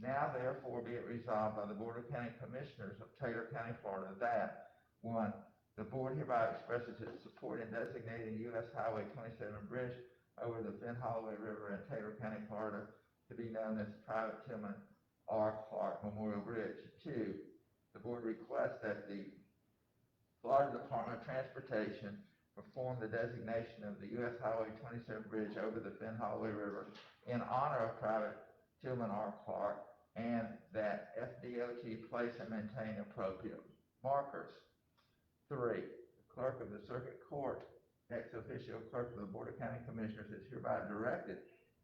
Now therefore be it resolved by the Board of County Commissioners of Taylor County, Florida, that 1, the board hereby expresses its support in designating U.S. Highway 27 bridge over the Finn Holloway River in Taylor County, Florida, to be known as Private Tillman R. Clark Memorial Bridge. 2, the board requests that the Florida Department of Transportation perform the designation of the U.S. Highway 27 bridge over the Finn Holloway River in honor of Private Tillman R. Clark, and that FDOT place and maintain appropriate markers. 3, the clerk of the circuit court, ex officio clerk of the Board of County Commissioners, is hereby directed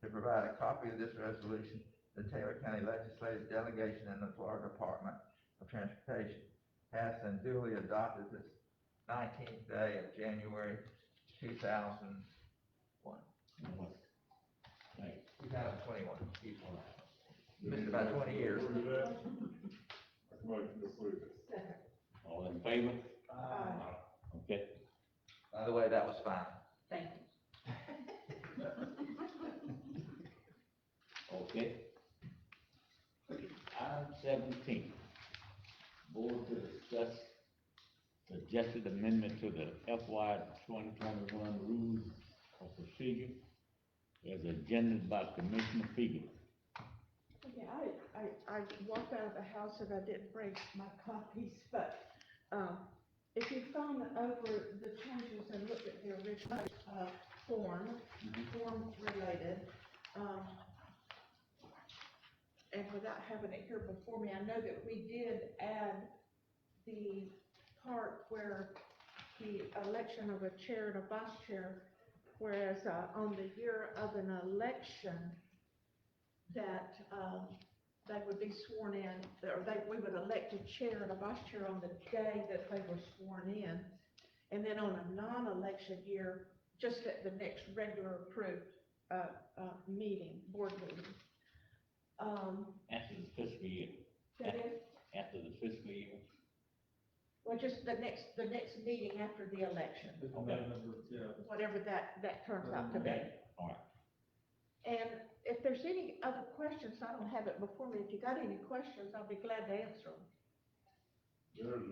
to provide a copy of this resolution to the Taylor County Legislative Delegation in the Florida Department of Transportation. Passed and duly adopted this 19th day of January 2001. Thanks. 2021. Missed about 20 years. Approve that? Motion to approve it. Second. All in favor? Okay. By the way, that was fine. thank you. Okay. Item 17, board to discuss suggested amendment to the FY 2021 rules of procedure as agendaed by Commissioner Figure. Okay, I walked out of the house and I didn't bring my copies, but, if you've gone over the changes and looked at the original, form related, and without having it here before me, I know that we did add the part where the election of a chair and a vice chair, whereas, on the year of an election, that, they would be sworn in, or we would elect a chair and a vice chair on the day that they were sworn in. And then on a non-election year, just at the next regular approved, meeting, board meeting. After the fiscal year, That is, after the fiscal year. well, just the next meeting after the election, Okay. whatever that turns out to be. Okay, all right. And if there's any other questions, I don't have it before me, if you got any questions, I'll be glad to answer them. There's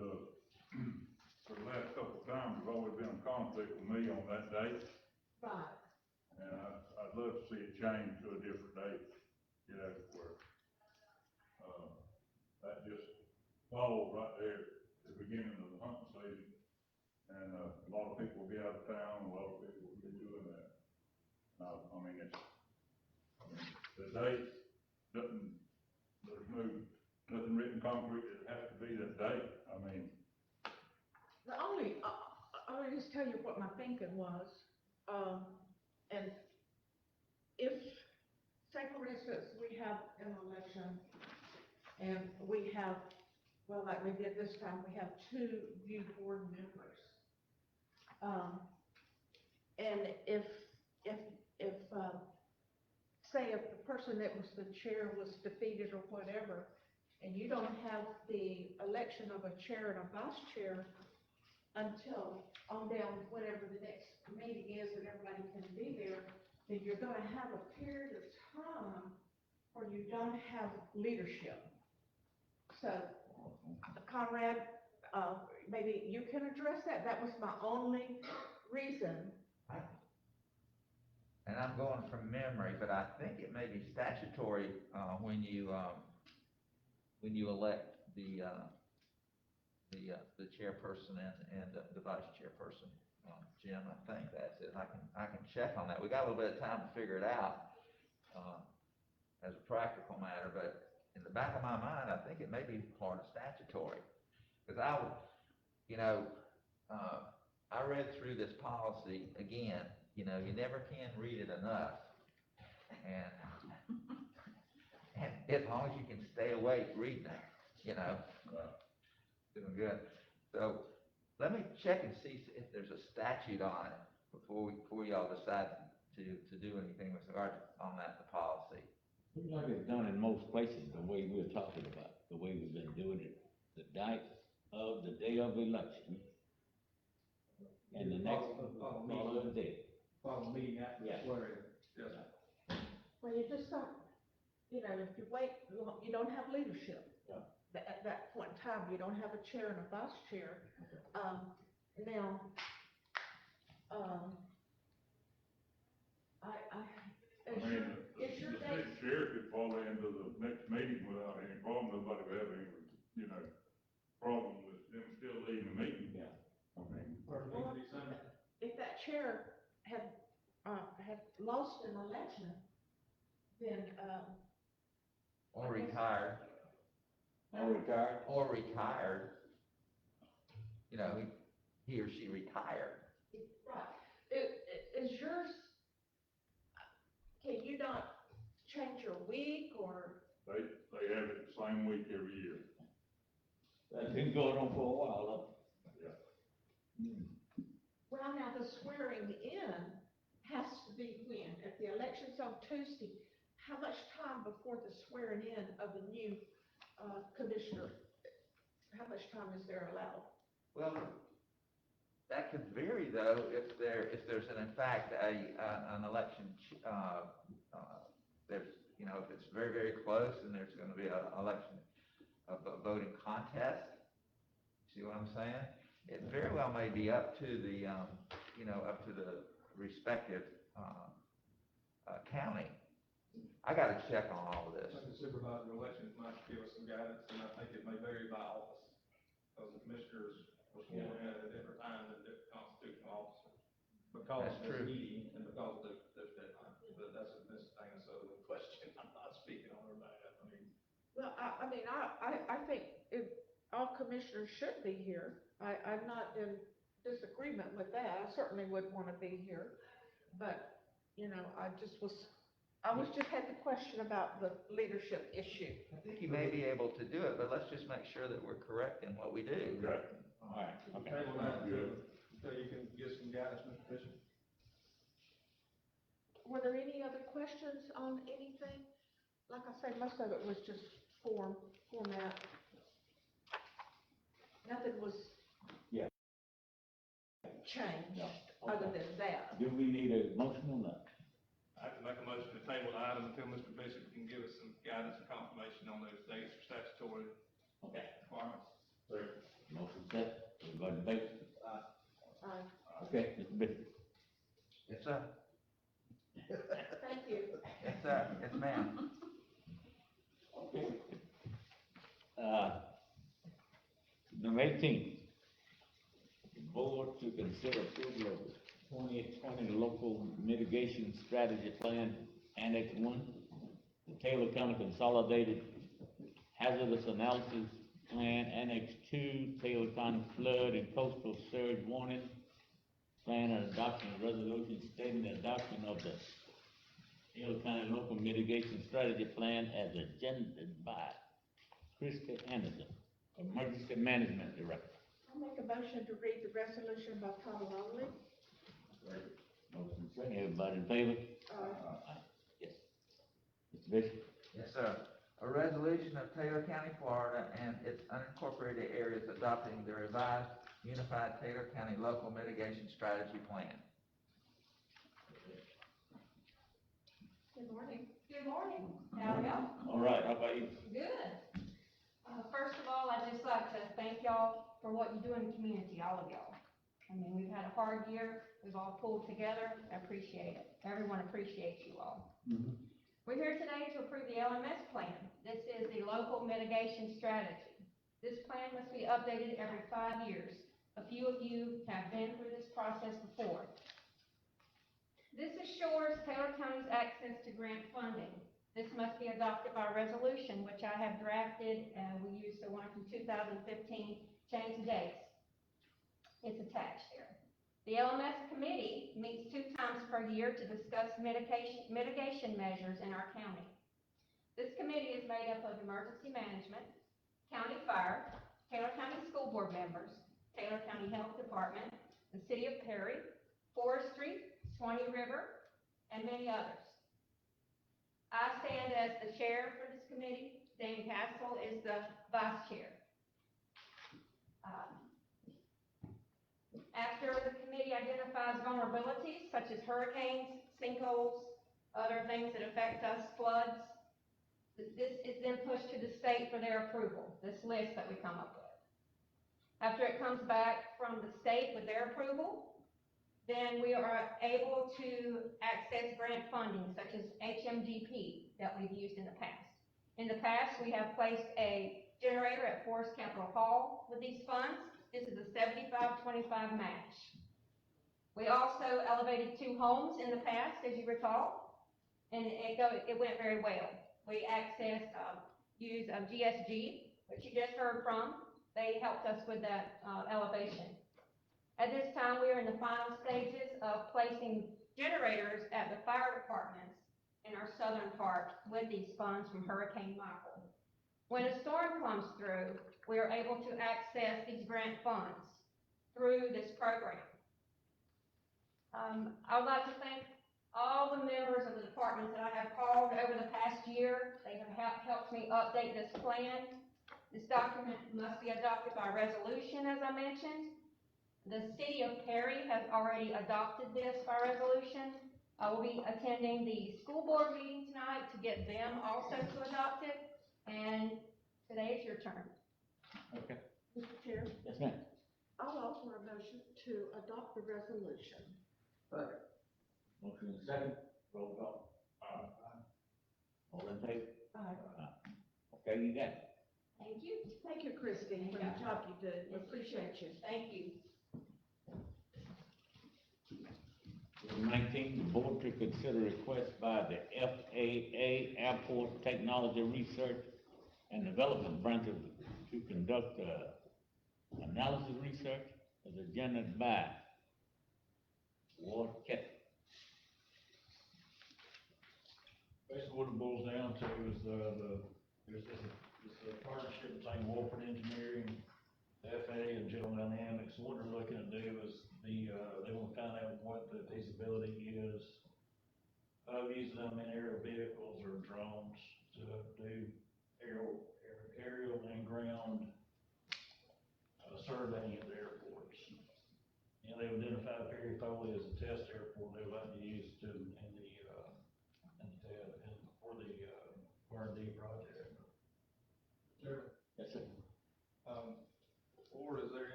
for the last couple of times, there's always been a conflict with me on that date, Right. and I'd love to see it change to a different date, you know, where, that just falls right there at the beginning of the hunting season. And, a lot of people will be out of town, a lot of people will be doing that. I mean, the date doesn't, there's nothing written concrete, it has to be that date, I mean. The only, I'll just tell you what my thinking was, and if, say for instance, we have an election, and we have, well, like we did this time, we have 2 new board members. And if, say if the person that was the chair was defeated or whatever, and you don't have the election of a chair and a vice chair until on down whenever the next meeting is and everybody can be there, then you're gonna have a period of time where you don't have leadership. So, Conrad, maybe you can address that. That was my only reason. And I'm going from memory, but I think it may be statutory, when you elect the chairperson and the vice chairperson. Jim, I think that's it. I can check on that. We got a little bit of time to figure it out, as a practical matter, but in the back of my mind, I think it may be Florida statutory. Because I would, you know, I read through this policy again, you know, you never can read it enough. And as long as you can stay awake reading it, you know, doing good. So let me check and see if there's a statute on it before y'all decide to do anything with regard on that, the policy. Seems like it's done in most places, the way we're talking about, the way we've been doing it, the night of the day of election, and the next following day. Follow meeting after Yeah. swearing. Yes. Well, you just don't, you know, if you wait, you don't have leadership. Yeah. At that point in time, you don't have a chair and a vice chair. Now, I mean, is your the date, next chair could fall into the next meeting without any problem, nobody would have any, you know, problem with them still leaving the meeting. Yeah. I mean, First week of December. if that chair had lost an election, then, Or retired, Now retired, you know, he or she retired. right, is yours, can you not change your week or? they have it the same week every year. that's been going on for a while, Yeah. Well, now the swearing in has to be when? If the election's on Tuesday, how much time before the swearing in of the new, commissioner? How much time is there allowed? Well, that could vary though, if there's in fact an election, there's, you know, if it's very, very close and there's gonna be an election, a voting contest. See what I'm saying? It very well may be up to the, you know, up to the respective, county. I gotta check on all of this. I think the supervisor elections might give us some guidance, and I think it may vary by office. Because the commissioners were sworn in at a different time than different constitutional officers. Because That's of true. this meeting and because of this deadline. But that's a Ms. Dana Sutherland question. I'm not speaking on her behalf. I mean, Well, I mean, I think all commissioners should be here. I'm not in disagreement with that. I certainly would want to be here. But, you know, I just had the question about the leadership issue. I think you may be able to do it, but let's just make sure that we're correct in what we do. Okay. all right, okay. table that Good. until you can give some guidance, Mr. Bishop. Were there any other questions on anything? Like I said, most of it was just format. Nothing was. Yeah. Changed, No, other okay. than that. Do we need a motion on that? I can make a motion to table item until Mr. Bishop can give us some guidance and confirmation on those dates for statutory Okay. requirements. Motion set, everybody in favor? Aye. Okay, Mr. Bishop. Yes, sir. Thank you. Yes, sir. Yes, ma'am. Okay. Number 18, the board to consider approval of the 2020 local mitigation strategy plan, Annex 1, the Taylor County Consolidated Hazardous Analysis Plan, Annex 2, Taylor County Flood and Coastal Surge Warning Plan, and adoption of resolution stating the adoption of the Taylor County Local Mitigation Strategy Plan as agendaed by Christie Anderson, Emergency Management Director. I'll make a motion to read the resolution by title only. Motion second, everybody in favor? Aye. Yes. Mr. Bishop? Yes, sir. A resolution of Taylor County, Florida, and its unincorporated areas adopting the revised Unified Taylor County Local Mitigation Strategy Plan. Good morning. Good morning. How are y'all? All right, how about you? Good. First of all, I'd just like to thank y'all for what you do in the community, all of y'all. I mean, we've had a hard year, we've all pulled together, I appreciate it. Everyone appreciates you all. We're here today to approve the LMS plan. This is the local mitigation strategy. This plan must be updated every 5 years. A few of you have been through this process before. This assures Taylor County's access to grant funding. This must be adopted by resolution, which I have drafted, and we used the one from 2015, change the dates. It's attached there. The LMS committee meets 2 times per year to discuss mitigation measures in our county. This committee is made up of emergency management, county fire, Taylor County school board members, Taylor County Health Department, the city of Perry, forestry, Swanee River, and many others. I stand as the chair for this committee. Dan Castle is the vice chair. After the committee identifies vulnerabilities such as hurricanes, sinkholes, other things that affect us, floods, this is then pushed to the state for their approval, this list that we come up with. After it comes back from the state with their approval, then we are able to access grant funding such as HMGP that we've used in the past. In the past, we have placed a generator at Forest Capitol Hall with these funds. This is a 75-25 match. We also elevated 2 homes in the past, as you recall, and it went very well. We accessed, used GSG, which you just heard from. They helped us with that elevation. At this time, we are in the final stages of placing generators at the fire departments in our southern part with these funds from Hurricane Michael. When a storm comes through, we are able to access these grant funds through this program. I would like to thank all the members of the departments that I have called over the past year. They have helped me update this plan. This document must be adopted by resolution, as I mentioned. The city of Perry has already adopted this by resolution. I will be attending the school board meeting tonight to get them also to adopt it, and today is your turn. Okay. Mr. Chair, Yes, ma'am. I'll offer a motion to adopt the resolution. Motion second, roll call. All in favor? Aye. Okay, you got it. Thank you. Thank you, Christine, for the job you did. Appreciate you. Thank you. Number 19, the board to consider request by the FAA Airport Technology Research and Development Branch to conduct analysis research as agendaed by Ward Kettle. Basically, what it boils down to is there's a partnership between Wolford Engineering, the FAA, and General Dynamics. What they're looking to do is they want to find out what the feasibility is of using them in aerial vehicles or drones to do aerial and ground surveying at the airports. And they've identified Perry Foley as a test airport they would like to use to in the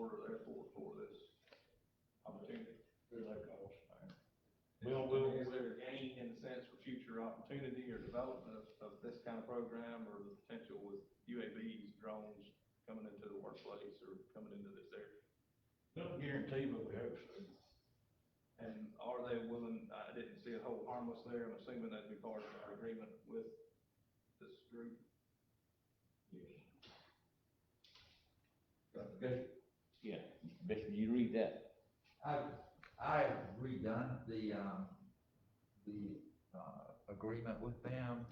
order therefore for this opportunity. There's no cost. Is there a gain in the sense for future opportunity or development of this kind of program, or the potential with UAVs, drones coming into the workplace or coming into this area? No guarantee, but we hope so. And are they willing, I didn't see a hold harmless there, I'm assuming that'd be part of our agreement with this group. Yes. Yeah, Bishop, you read that. I've redone the agreement with them.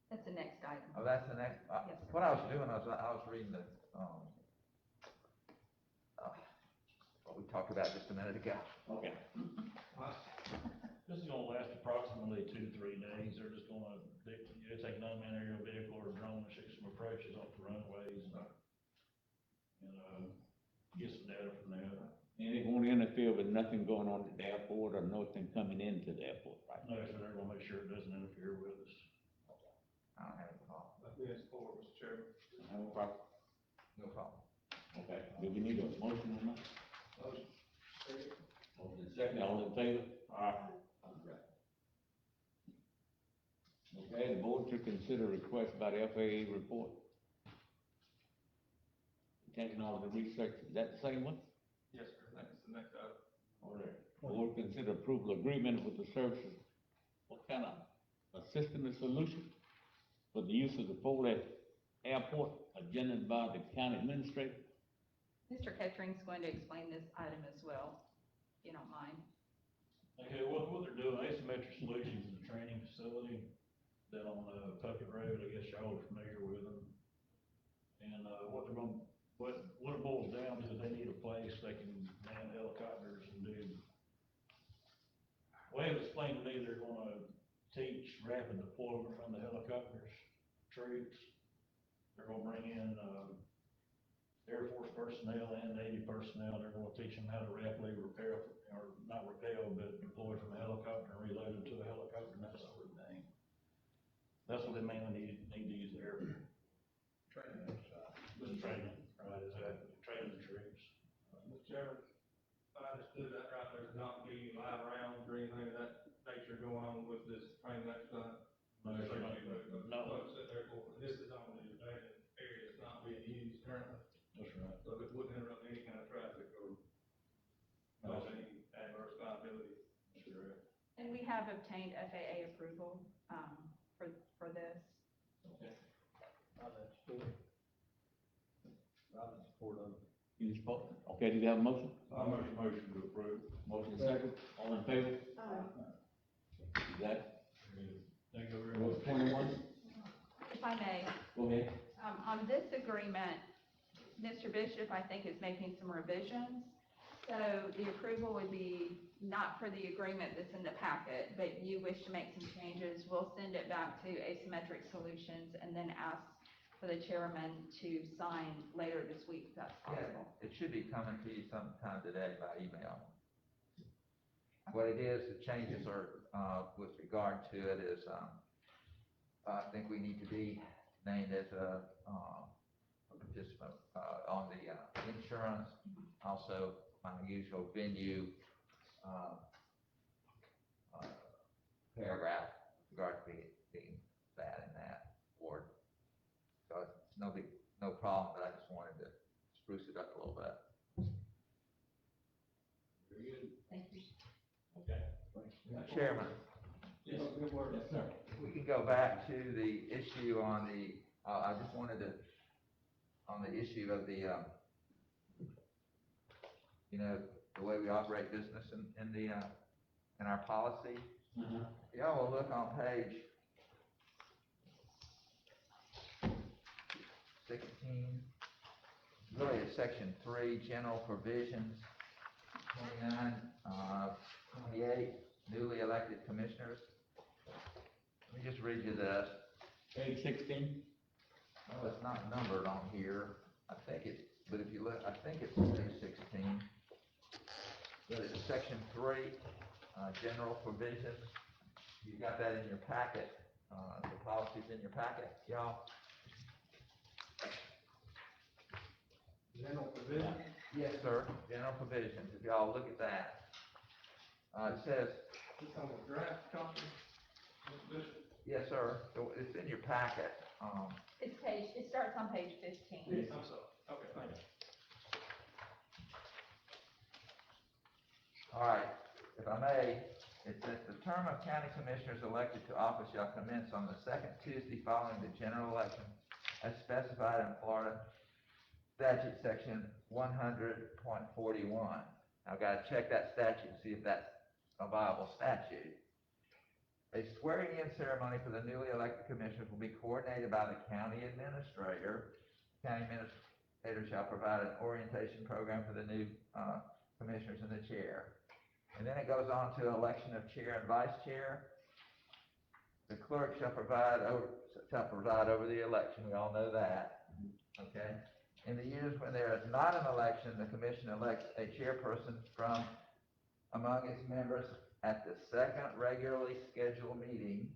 That's the next item. Oh, that's the next, Yes, sir. what I was doing, I was reading the, what we talked about just a minute ago. Okay. This is gonna last approximately 2 to 3 days. They're just gonna, take an unmanned aerial vehicle or a drone and shoot some approaches off the runways and get some data from there. And it won't interfere with nothing going on at the airport or nothing coming into the airport, right? No, so they're gonna make sure it doesn't interfere with us. I don't have a problem. I'd be in support, Mr. Chairman. No problem. No problem. Okay, do we need a motion on that? Motion. Motion second, all in favor? Aye. Okay, the board to consider request by the FAA report. Technology research, is that the same one? Yes, sir, that's the next item. All right. Board consider approval agreement with the services. What kind of a system and solution for the use of the Foley Airport, agendas by the county administrator? Mr. Kettering's going to explain this item as well, if you don't mind. Okay, what they're doing, Asymmetric Solutions is a training facility down on, Puckett Road. I guess y'all are familiar with them. And, what it boils down to is they need a place they can man helicopters and do. The way it was explained to me, they're gonna teach rapid deployment from the helicopters, troops. They're gonna bring in, Air Force personnel and Navy personnel. They're gonna teach them how to rapidly repair, or not rappel, but deploy from a helicopter and reload it to a helicopter and that sort of thing. That's what they mainly need to use the airport. Training. Just training, right, exactly, training the troops. Mr. Chairman, if I understood that right, there's not be live rounds or anything of that nature going on with this training exercise? No, sir, no. Folks that therefore, this is on the abandoned area that's not being used currently, That's right. so it wouldn't interrupt any kind of traffic or cause any adverse liability. Sure. And we have obtained FAA approval, for this. Okay. I'm in support. I'm in support of it. You support? Okay, do you have a motion? I make a motion to approve. Motion second, all in favor? Aye. You got it? Thank you very What's much. 21? If I may, Go ahead. on this agreement, Mr. Bishop, I think, is making some revisions. So the approval would be not for the agreement that's in the packet, but you wish to make some changes, we'll send it back to Asymmetric Solutions and then ask for the chairman to sign later this week, if that's possible. Yeah, it should be coming to you sometime today by email. What it is, the changes are, with regard to it is, I think we need to be named as a participant, on the, insurance. Also, my usual venue, paragraph with regard to being that in that board. So it's no problem, but I just wanted to spruce it up a little bit. Very good. Thank you. Okay. Chairman, Yes, good work. Yes, sir. if we can go back to the issue on the, I just wanted to, on the issue of the, the way we operate business in our policy. Y'all will look on page 16, really it's section 3, general provisions, 29, 28, newly elected commissioners. Let me just read you this. Page 16? No, it's not numbered on here. I think it's, but if you look, I think it's page 16. But it's section 3, general provisions. You've got that in your packet, the policy's in your packet, y'all. General provision? Yes, sir, general provisions, if y'all look at that. It says, It's on the draft copy, Mr. Bishop. yes, sir, it's in your packet, It starts on page 15. I'm sorry, okay, thank you. all right, if I may, it says, the term of county commissioners elected to office shall commence on the second Tuesday following the general election as specified in Florida statute section 100.41. I've got to check that statute and see if that's a viable statute. A swearing-in ceremony for the newly elected commissioners will be coordinated by the county administrator. County administrator shall provide an orientation program for the new commissioners and the chair. And then it goes on to election of chair and vice chair. The clerk shall provide over the election. We all know that. Okay. In the years when there is not an election, the commission elects a chairperson from among its members at the second regularly scheduled meeting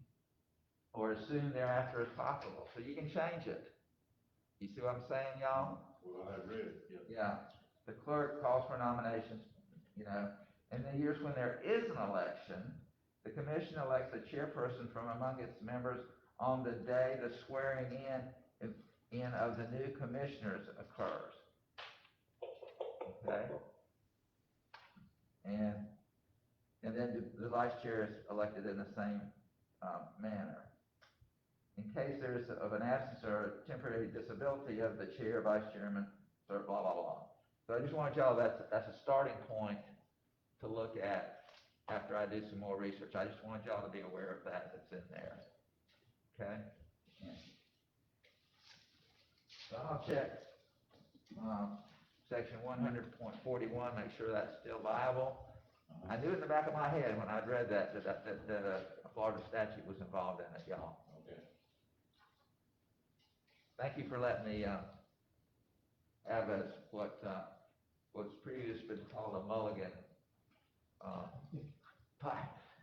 or as soon thereafter as possible. So you can change it. You see what I'm saying, y'all? Well, I read it, yeah. Yeah. The clerk calls for nominations, you know. In the years when there is an election, the commission elects a chairperson from among its members on the day the swearing in of the new commissioners occurs. Okay? And then the vice chair is elected in the same manner. In case there's of an absence or a temporary disability of the chair, vice chairman, blah, blah, blah. So I just wanted y'all, that's a starting point to look at after I do some more research. I just wanted y'all to be aware of that, that's in there. Okay? So I'll check, section 100.41, make sure that's still viable. I knew in the back of my head when I'd read that a Florida statute was involved in it, y'all. Okay. Thank you for letting me, have what's previously been called a mulligan, by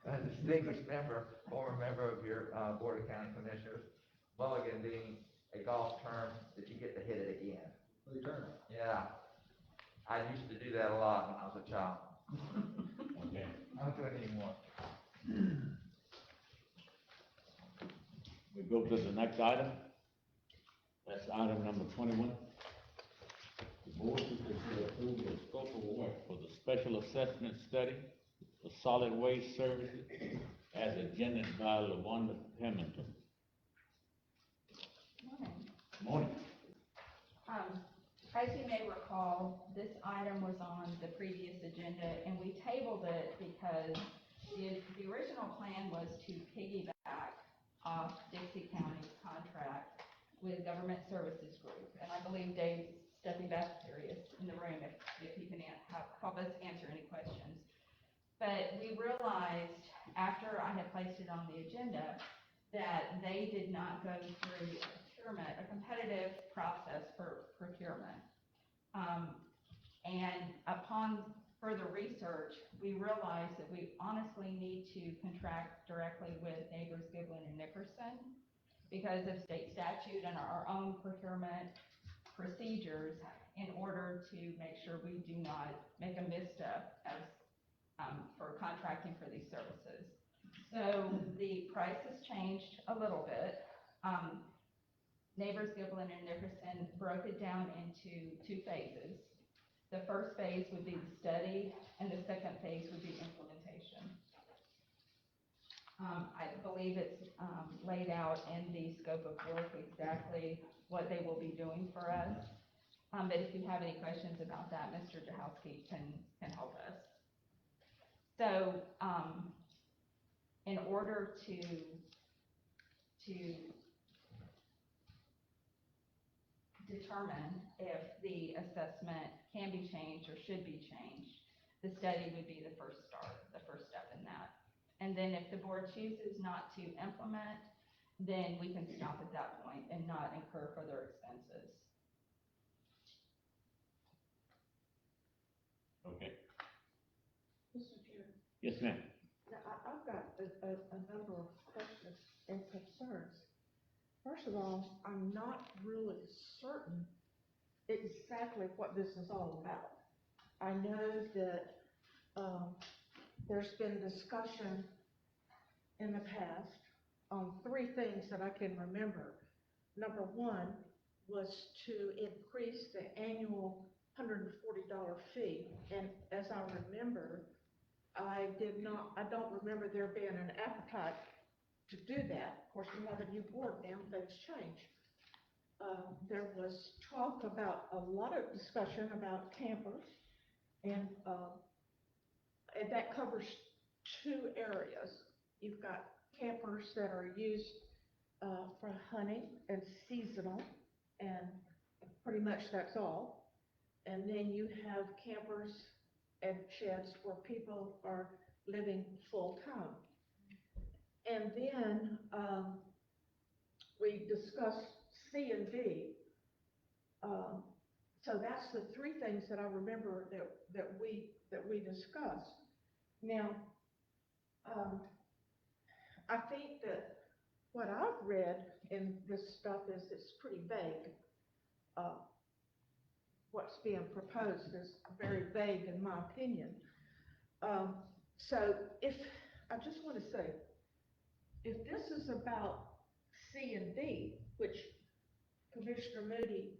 a distinguished member, former member of your, Board of County Commissioners. Mulligan being a golf term that you get to hit it again. Return. Yeah. I used to do that a lot when I was a child. Okay. I don't do it anymore. We go to the next item. That's item number 21. The board to consider approval of scope of work for the special assessment study for solid waste services as agendaed by LaWanda Hamilton. Morning. As you may recall, this item was on the previous agenda, and we tabled it because the original plan was to piggyback off Dixie County's contract with Government Services Group. And I believe Dave's stepping back here in the room if he can help us answer any questions. But we realized after I had placed it on the agenda that they did not go through a competitive process for procurement. And upon further research, we realized that we honestly need to contract directly with Neighbors, Giblin, and Nickerson because of state statute and our own procurement procedures in order to make sure we do not make a misstep as for contracting for these services. So the price has changed a little bit. Neighbors, Giblin, and Nickerson broke it down into two phases. The first phase would be the study, and the second phase would be implementation. I believe it's laid out in the scope of work exactly what they will be doing for us. But if you have any questions about that, Mr. Jahowski can help us. So, in order to determine if the assessment can be changed or should be changed, the study would be the first step in that. And then if the board chooses not to implement, then we can stop at that point and not incur further expenses. Okay. Mr. Chair, Yes, ma'am. now, I've got a number of questions and concerns. First of all, I'm not really certain exactly what this is all about. I know that, there's been discussion in the past on three things that I can remember. Number one was to increase the annual $140 fee, and as I remember, I don't remember there being an appetite to do that. Of course, we have a new board now, things change. There was talk about, a lot of discussion about campers, and that covers two areas. You've got campers that are used for hunting and seasonal, and pretty much that's all. And then you have campers and sheds where people are living full-time. And then, we discussed C and D. So that's the three things that I remember that we discussed. Now, I think that what I've read in this stuff is it's pretty vague. What's being proposed is very vague in my opinion. So I just want to say, if this is about C and D, which Commissioner Moody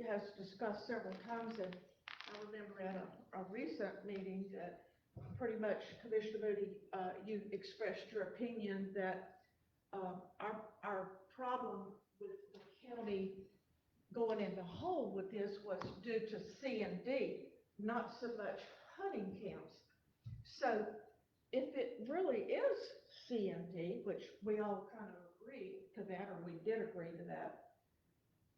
has discussed several times, and I remember at a recent meeting that pretty much, Commissioner Moody, you expressed your opinion that our problem with the county going in the hole with this was due to C and D, not so much hunting camps. So if it really is C and D, which we all kind of agree to that, or we did agree to that,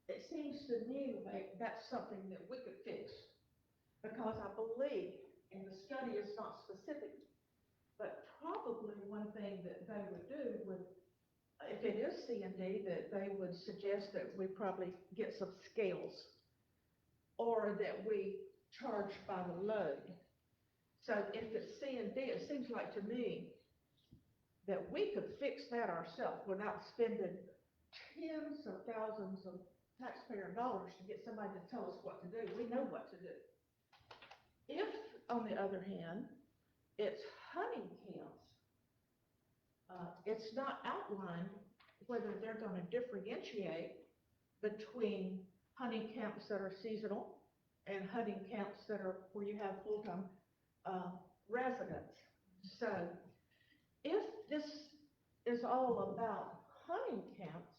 it seems to me like that's something that we could fix. Because I believe, and the study is not specific, but probably one thing that they would do would, if it is C and D, that they would suggest that we probably get some scales, or that we charge by the load. So if it's C and D, it seems like to me that we could fix that ourselves without spending tens of thousands of taxpayer dollars to get somebody to tell us what to do. We know what to do. If, on the other hand, it's hunting camps, it's not outlined whether they're going to differentiate between hunting camps that are seasonal and hunting camps that are where you have full-time residents. So if this is all about hunting camps,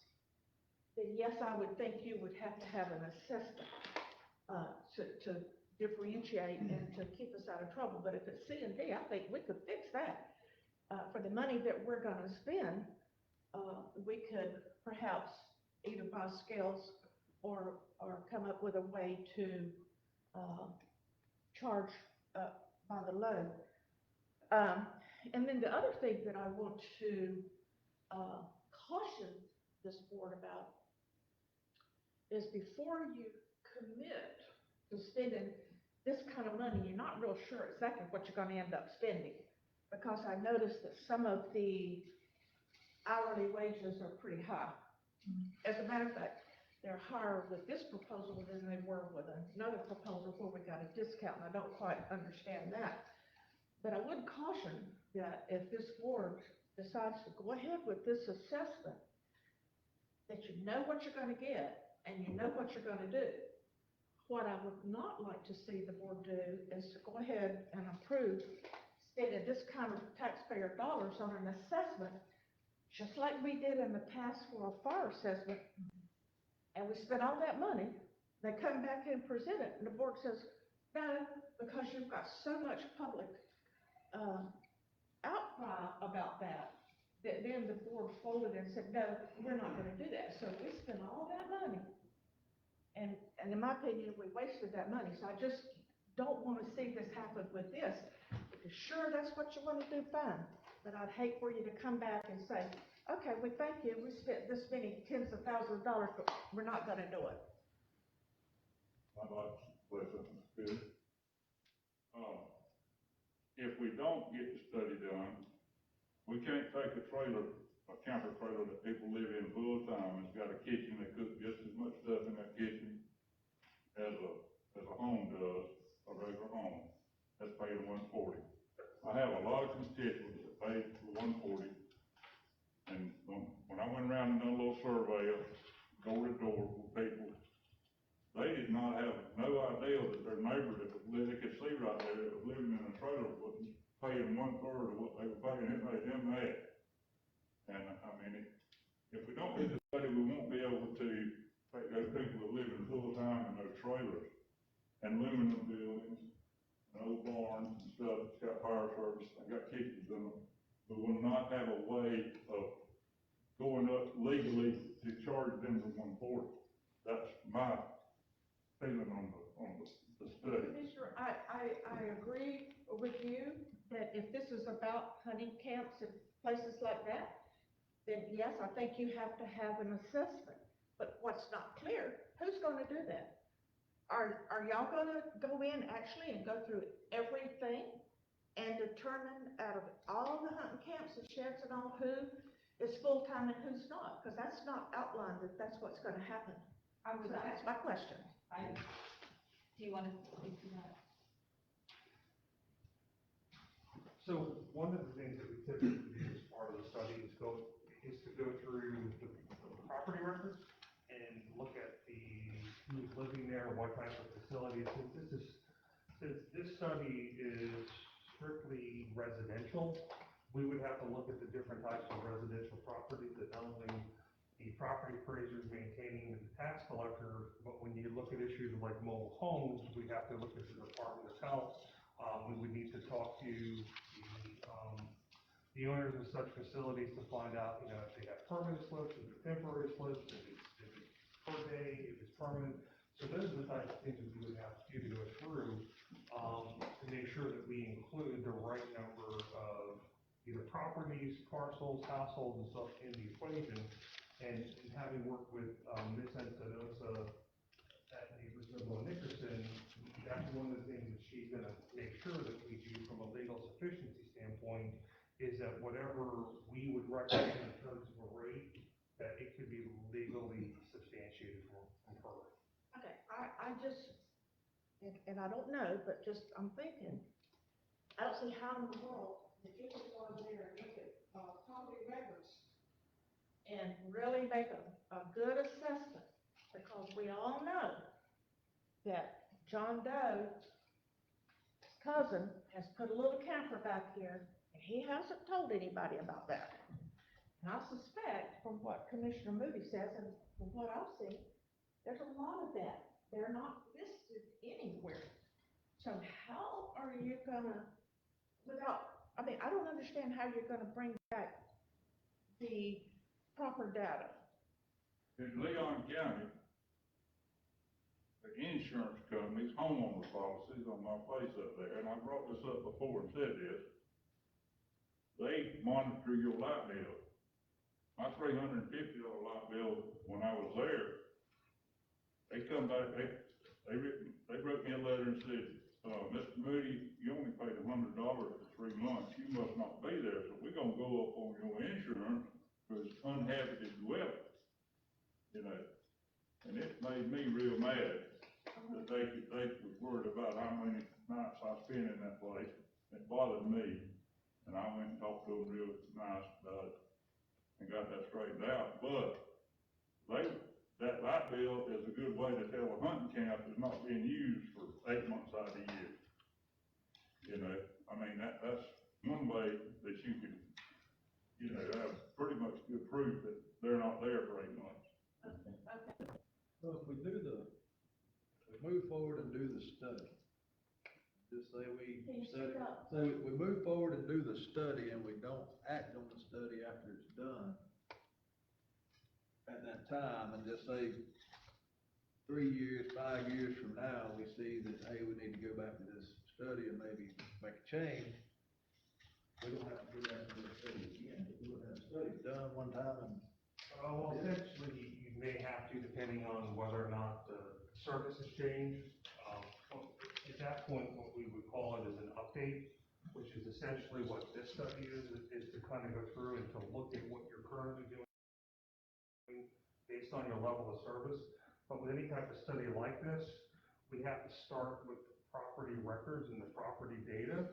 then yes, I would think you would have to have an assessment to differentiate and to keep us out of trouble. But if it's C and D, I think we could fix that. For the money that we're going to spend, we could perhaps either buy scales or come up with a way to charge by the load. And then the other thing that I want to caution this board about is before you commit to spending this kind of money, you're not real sure exactly what you're going to end up spending. Because I noticed that some of the hourly wages are pretty high. As a matter of fact, they're higher with this proposal than they were with another proposal where we got a discount, and I don't quite understand that. But I would caution that if this board decides to go ahead with this assessment, that you know what you're going to get and you know what you're going to do. What I would not like to see the board do is to go ahead and approve spending this kind of taxpayer dollars on an assessment, just like we did in the past for a fire assessment, and we spent all that money. They come back and present it, and the board says, no, because you've got so much public outcry about that then the board folded and said, no, we're not going to do that. So we spent all that money, and in my opinion, we wasted that money. So I just don't want to see this happen with this. If you're sure that's what you want to do, fine. But I'd hate for you to come back and say, okay, we thank you, we spent this many tens of thousands of dollars, but we're not going to do it. I'd like to play something good. If we don't get the study done, we can't take a camper trailer that people live in full time. It's got a kitchen, they cook just as much stuff in that kitchen as a home does, a regular home, that's paying $140. I have a lot of constituents that pay the $140, and when I went around and done a little survey of door to door with people, they did not have no idea that their neighbor that was living, they could see right there, that was living in a trailer was paying 1/3 of what they were paying. It made them mad. And I mean, if we don't get this study, we won't be able to take those people that live in full time in those trailers and aluminum buildings and old barns and stuff that's got fire service, they got kitchens in them, but will not have a way of going up legally to charge them the $140. That's my feeling on the study. Commissioner, I agree with you that if this is about hunting camps and places like that, then yes, I think you have to have an assessment. But what's not clear, who's gonna do that? Are y'all gonna go in actually and go through everything and determine out of all the hunting camps and sheds and all, who is full-time and who's not? Because that's not outlined that that's what's gonna happen. I would, So that's my question. do you wanna speak to that? So one of the things that we typically do as part of the study is to go through the property records and look at who's living there, what type of facilities. Since this study is strictly residential, we would have to look at the different types of residential properties that not only the property appraiser is maintaining and the tax collector, but when you look at issues like mobile homes, we have to look at the Department of Health. We would need to talk to the owners of such facilities to find out, you know, if they have permanent slips, if they're temporary slips, if it's per day, if it's permanent. So those are the types of things that we would have to go through, to make sure that we include the right number of either properties, parcels, households, and stuff in the equation. And having worked with, Ms. Ensedosa at Neighbors Noble and Nickerson, that's one of the things that she's gonna make sure that we do from a legal sufficiency standpoint, is that whatever we would recommend in terms of a rate, that it could be legally substantiated from her. Okay, I just, and I don't know, but just, I'm thinking, I don't see how in the world that you could go in there and look at, property records and really make a good assessment, because we all know that John Doe's cousin has put a little camper back here, and he hasn't told anybody about that. And I suspect, from what Commissioner Moody says, and from what I've seen, there's a lot of that. They're not listed anywhere. So how are you gonna, I mean, I don't understand how you're gonna bring back the proper data. In Leon County, the insurance companies, homeowner policies on my place up there, and I brought this up before and said this, they monitor your light bill. My $350 light bill, when I was there, they come back, they wrote me a letter and said, Mr. Moody, you only paid $100 for 3 months, you must not be there, so we're gonna go up on your insurance for uninhabited dwelling. You know, and it made me real mad that they was worried about how many nights I spent in that place. It bothered me, and I went and talked to them real nice about it and got that straightened out. But that light bill is a good way to tell a hunting camp is not being used for 8 months out of the year. You know, I mean, that's one way that you can, you know, have pretty much good proof that they're not there for 8 months. So if we move forward and do the study, just say we move forward and do the study and we don't act on the study after it's done at that time, and just say 3 years, 5 years from now, we see that, hey, we need to go back to this study and maybe make a change, we don't have to go back to the study again, we would have a study done one time and. Well, essentially, you may have to, depending on whether or not the service has changed. At that point, what we would call it is an update, which is essentially what this study is to kind of go through and to look at what you're currently doing based on your level of service. But with any type of study like this, we have to start with the property records and the property data.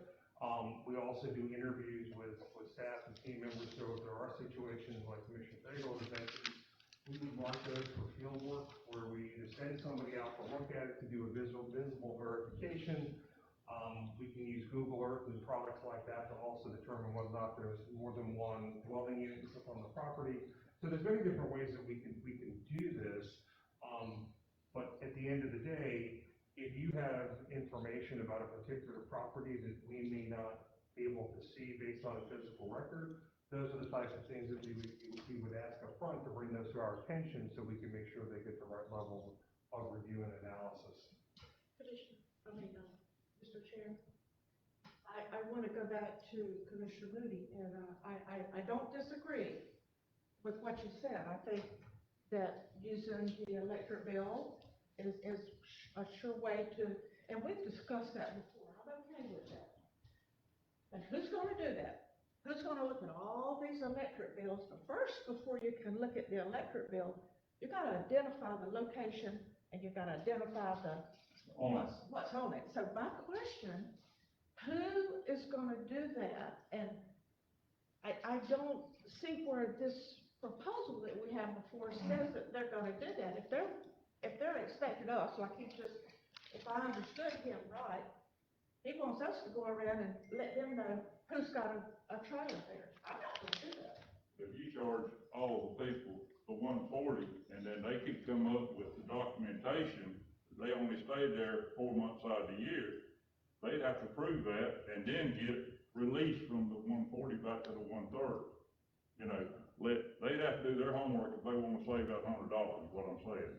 We also do interviews with staff and team members, so if there are situations like Commissioner Fagel has mentioned, we would mark those for field work, where we either send somebody out to look at it to do a visible verification. We can use Google Earth and products like that to also determine whether or not there's more than one dwelling unit on the property. So there's many different ways that we can do this. But at the end of the day, if you have information about a particular property that we may not be able to see based on a physical record, those are the types of things that we would ask up front to bring those to our attention so we can make sure they get the right level of review and analysis. Mr. Chair, I want to go back to Commissioner Moody, and I don't disagree with what you said. I think that using the electric bill is a sure way to, and we've discussed that before. I'm okay with that. And who's going to do that? Who's going to look at all these electric bills? But first, before you can look at the electric bill, you got to identify the location, and you got to identify what's on it. So my question, who is going to do that? And I don't see where this proposal that we have before says that they're going to do that. If they're expecting us, like if I understood him right, he wants us to go around and let them know who's got a trailer there. I'm not going to do that. If you charge all the people for 140, and then they could come up with the documentation, they only stayed there 4 months out of the year, they'd have to prove that and then get released from the 140 back to the 130. You know, they'd have to do their homework if they wanna save that $100, is what I'm saying.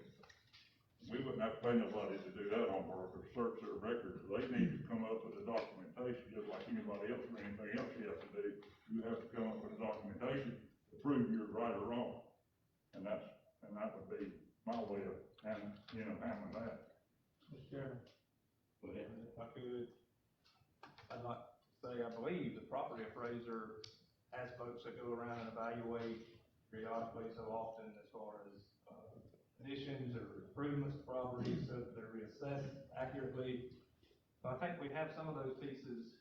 We wouldn't have to pay nobody to do that homework or search their records. They need to come up with the documentation, just like anybody else or anything else you have to do. You have to come up with the documentation to prove you're right or wrong. And that would be my way of handling that. Mr. Chairman, Go ahead. if I could, I'd like to say, I believe the property appraiser has folks that go around and evaluate periodically so often as far as, additions or improvements to properties so that they're reassessed accurately. So I think we have some of those pieces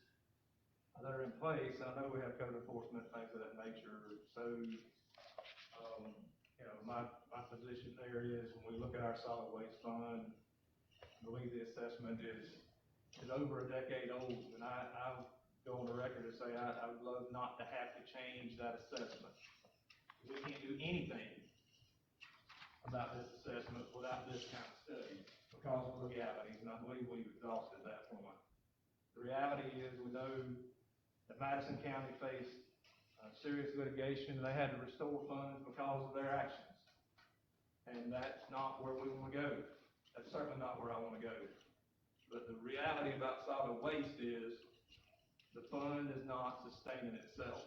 that are in place. I know we have code enforcement, things of that nature. So, my position there is when we look at our solid waste fund, I believe the assessment is over a decade old, and I'll go on the record and say I would love not to have to change that assessment. We can't do anything about this assessment without this kind of study because of the realities, and I believe we've exhausted that point. The reality is we know that Madison County faced serious litigation, and they had to restore funds because of their actions. And that's not where we want to go. That's certainly not where I want to go. But the reality about solid waste is the fund is not sustaining itself.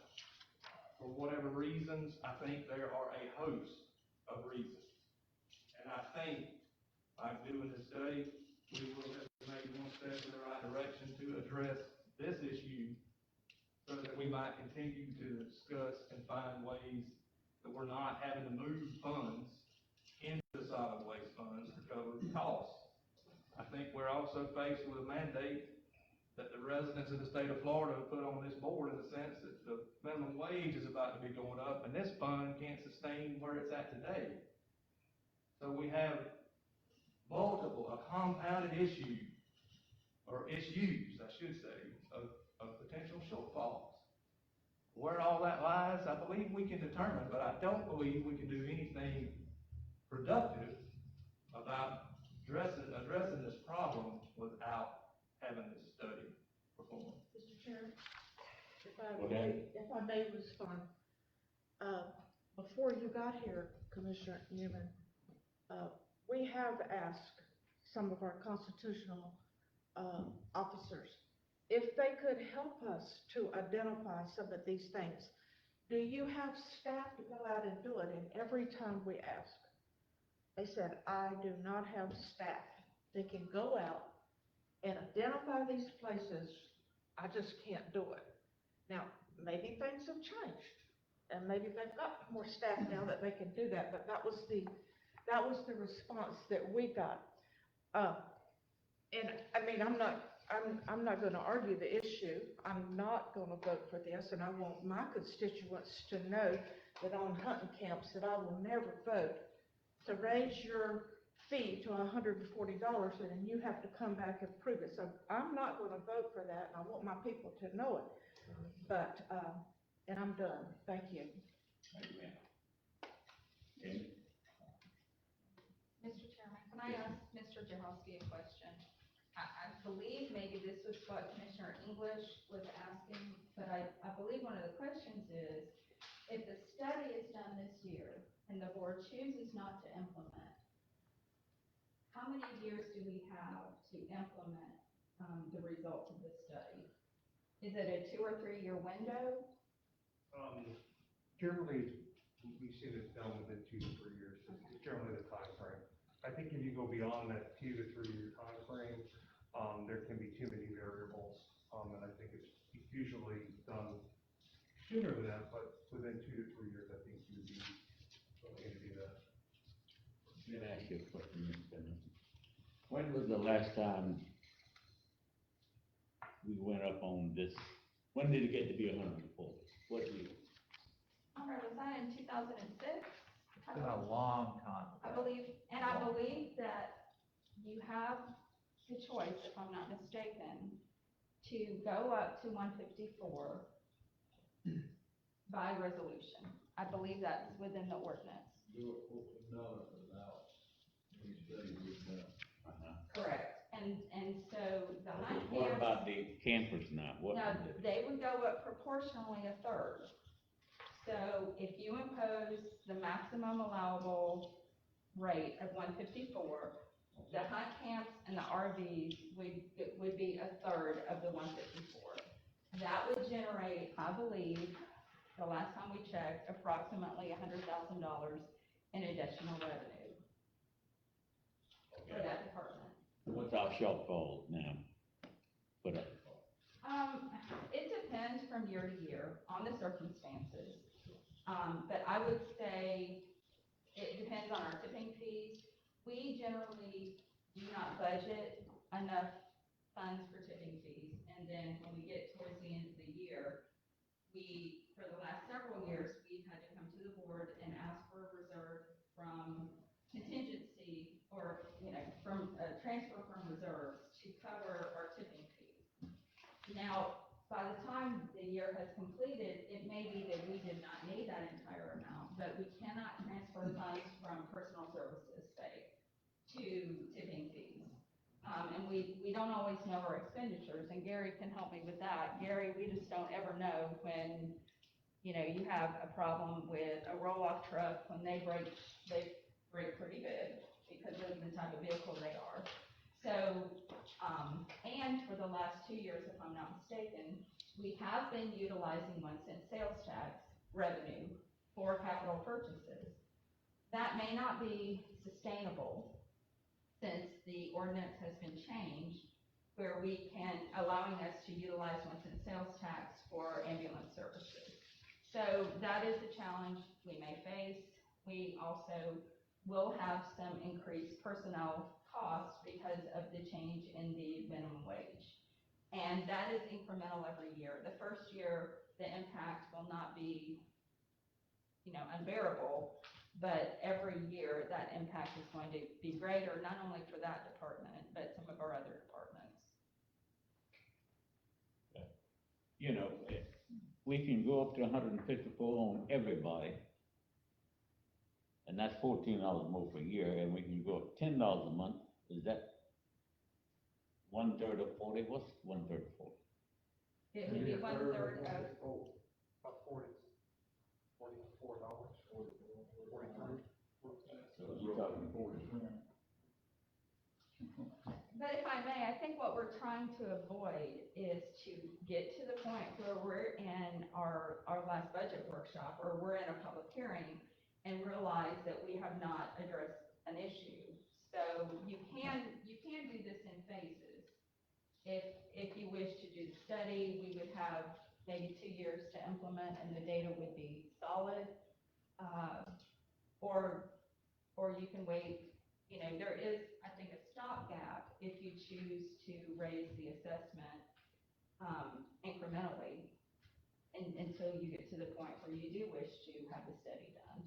For whatever reasons, I think there are a host of reasons. And I think by doing this study, we will have made one step in the right direction to address this issue so that we might continue to discuss and find ways that we're not having to move funds into the solid waste funds to cover costs. I think we're also faced with a mandate that the residents of the state of Florida have put on this board in the sense that the minimum wage is about to be going up, and this fund can't sustain where it's at today. So we have a compounded issue, or issues, I should say, of potential shortfalls. Where all that lies, I believe we can determine, but I don't believe we can do anything productive about addressing this problem without having this study performed. Mr. Chair, if I may respond, before you got here, Commissioner Newman, we have asked some of our constitutional officers if they could help us to identify some of these things. Do you have staff to go out and do it? And every time we ask, they said, I do not have staff that can go out and identify these places. I just can't do it. Now, maybe things have changed, and maybe they've got more staff now that they can do that, but that was the response that we got. And, I mean, I'm not gonna argue the issue. I'm not gonna vote for this, and I want my constituents to know that on hunting camps, that I will never vote to raise your fee to $140, and then you have to come back and prove it. So I'm not gonna vote for that, and I want my people to know it. But, and I'm done. Thank you. Amen. Okay. Mr. Chairman, can I ask Mr. Jahovsky a question? I believe maybe this was what Commissioner English was asking, but I believe one of the questions is, if the study is done this year and the board chooses not to implement, how many years do we have to implement, the results of the study? Is it a 2 or 3 year window? Generally, we see this done within 2 to 3 years, it's generally the timeframe. I think if you go beyond that 2 to 3 year timeframe, there can be too many variables, and I think it's usually done sooner than that, but within 2 to 3 years, I think you would be willing to do that. Let me ask you a question, Mr. Bennett. When was the last time we went up on this? When did it get to be 140? What year? Was that in 2006? It's been a long time. I believe that you have the choice, if I'm not mistaken, to go up to 154 by resolution. I believe that's within the ordinance. Do it $14 without any study was done. Correct. And so the hunt What camps, about the campers now? What? no, they would go up proportionally a third. So if you impose the maximum allowable rate of 154, the hunt camps and the RVs would be a third of the 154. That would generate, I believe, the last time we checked, approximately $100,000 in additional revenue for that department. What's our shortfall now? Put up. It depends from year to year on the circumstances. But I would say it depends on our tipping fees. We generally do not budget enough funds for tipping fees. And then when we get towards the end of the year, for the last several years, we've had to come to the board and ask for a reserve from contingency or, from transfer from reserves to cover our tipping fees. Now, by the time the year has completed, it may be that we did not need that entire amount, but we cannot transfer funds from personal services, say, to tipping fees. And we don't always know our expenditures, and Gary can help me with that. Gary, we just don't ever know when, you have a problem with a roll-off truck, when they break pretty big because of the type of vehicle they are. So, and for the last 2 years, if I'm not mistaken, we have been utilizing 1 cent sales tax revenue for capital purchases. That may not be sustainable since the ordinance has been changed, where allowing us to utilize 1 cent sales tax for ambulance services. So that is a challenge we may face. We also will have some increased personnel costs because of the change in the minimum wage. And that is incremental every year. The first year, the impact will not be, unbearable, but every year that impact is going to be greater, not only for that department, but some of our other departments. We can go up to 154 on everybody. And that's $14 more per year, and we can go up $10 a month. Is that 1/3 of 40? What's 1/3 of 40? It would be 1/3 of, About $44, 43. So you're talking 40. but if I may, I think what we're trying to avoid is to get to the point where we're in our last budget workshop, or we're in a public hearing, and realize that we have not addressed an issue. So you can do this in phases. If you wish to do the study, we would have maybe 2 years to implement, and the data would be solid. Or you can wait, there is, I think, a stopgap if you choose to raise the assessment, incrementally, until you get to the point where you do wish to have the study done.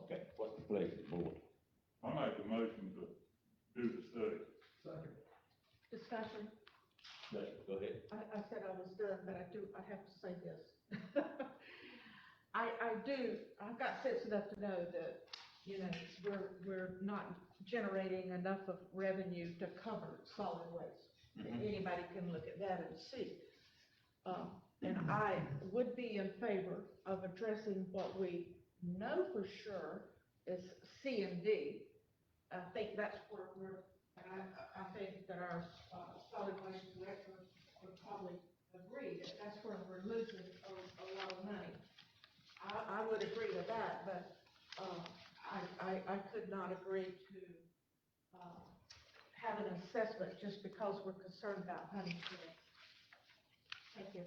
Okay, what's the pleasure of the board? I make a motion to do the study. Discussion, Go ahead. I said I was done, but I have to say this. I've got sense enough to know that, you know, we're not generating enough of revenue to cover solid waste. Anybody can look at that and see. And I would be in favor of addressing what we know for sure is C and D. I think that's where I think that our solid waste director would probably agree that that's where we're losing a lot of money. I would agree to that, but, I could not agree to, have an assessment just because we're concerned about hunting camps. Thank you.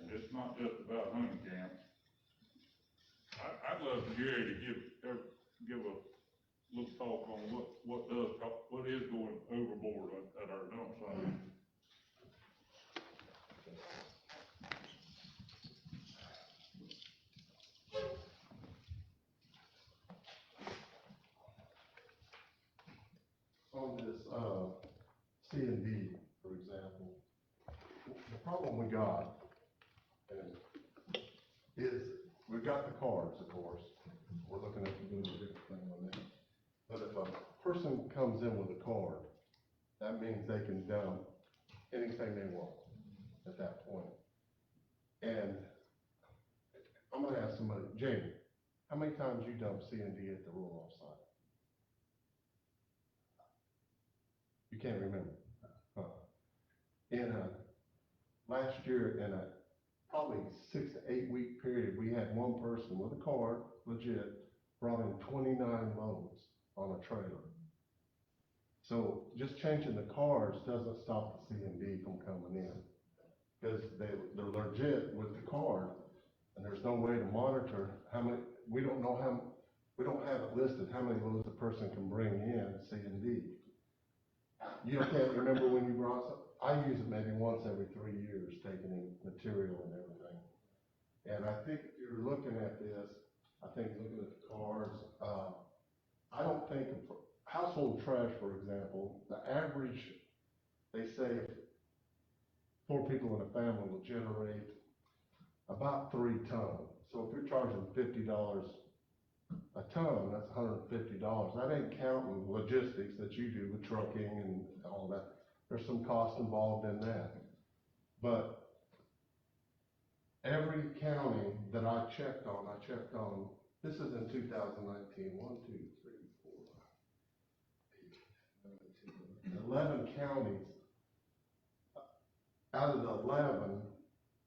It's not just about hunting camps. I'd love for Gary to give a little talk on what is going overboard at our dump site. On this, C and D, for example, the problem we got is, we've got the cards, of course. We're looking at doing a different thing on that. But if a person comes in with a card, that means they can dump anything they want at that point. And I'm gonna ask somebody, Jamie, how many times you dump C and D at the roll-off site? You can't remember. Last year, in a probably 6 to 8 week period, we had one person with a card, legit, brought in 29 loads on a trailer. So just changing the cards doesn't stop the C and D from coming in. Because they're legit with the card, and there's no way to monitor how many, we don't have it listed how many loads a person can bring in C and D. You can't remember when you brought some? I use it maybe once every 3 years, taking in material and everything. And I think if you're looking at this, I think looking at the cards, I don't think, household trash, for example, the average, they say 4 people in a family will generate about 3 tons. So if you're charging $50 a ton, that's $150. That ain't counting logistics that you do with trucking and all that. There's some cost involved in that. But every county that I checked on, this is in 2019, 1, 2, 3, 4, 8, 9, 10, 11 counties. Out of the 11,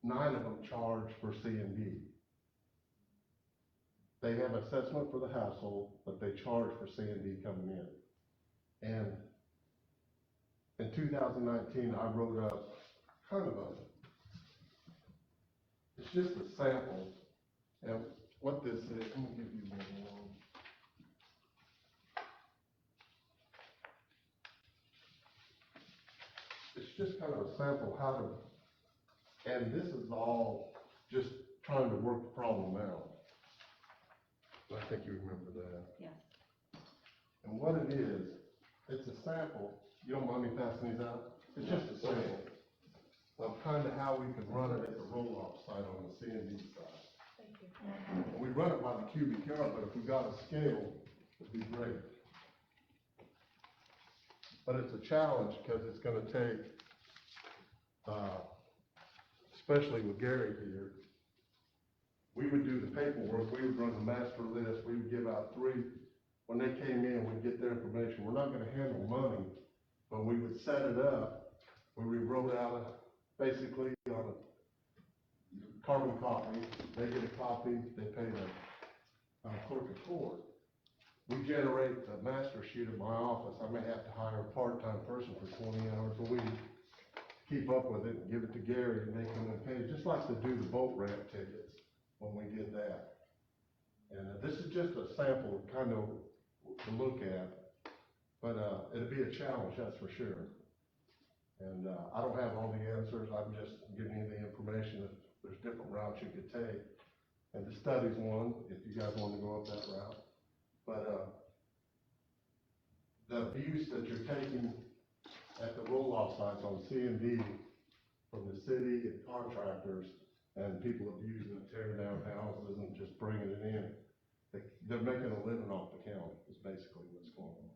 9 of them charge for C and D. They have assessment for the household, but they charge for C and D coming in. And in 2019, I wrote up kind of it's just a sample. And what this is, let me give you one. It's just kind of a sample how to, and this is all just trying to work the problem out. I think you remember that. Yes. And what it is, it's a sample. You don't mind me passing these out? It's just a sample of kind of how we could run it at the roll-off site on the C and D side. Thank you. We run it by the cubic yard, but if we got a scale, it'd be great. But it's a challenge because it's gonna take, especially with Gary here, we would do the paperwork, we would run the master list, we would give out 3. When they came in, we'd get their information. We're not gonna handle money, but we would set it up where we wrote out basically on a carbon copy. They get a copy, they pay the clerk of court. We generate the master sheet at my office. I may have to hire a part-time person for 20 hours a week, keep up with it and give it to Gary and make him pay, just like to do the boat ramp tickets when we did that. And this is just a sample of kind of to look at. But, it'll be a challenge, that's for sure. And, I don't have all the answers, I'm just giving you the information that there's different routes you could take. And the study's one, if you guys want to go up that route. But, the abuse that you're taking at the roll-off sites on C and D from the city and contractors and people abusing it, tearing down houses and just bringing it in, they're making a living off the county, is basically what's going on.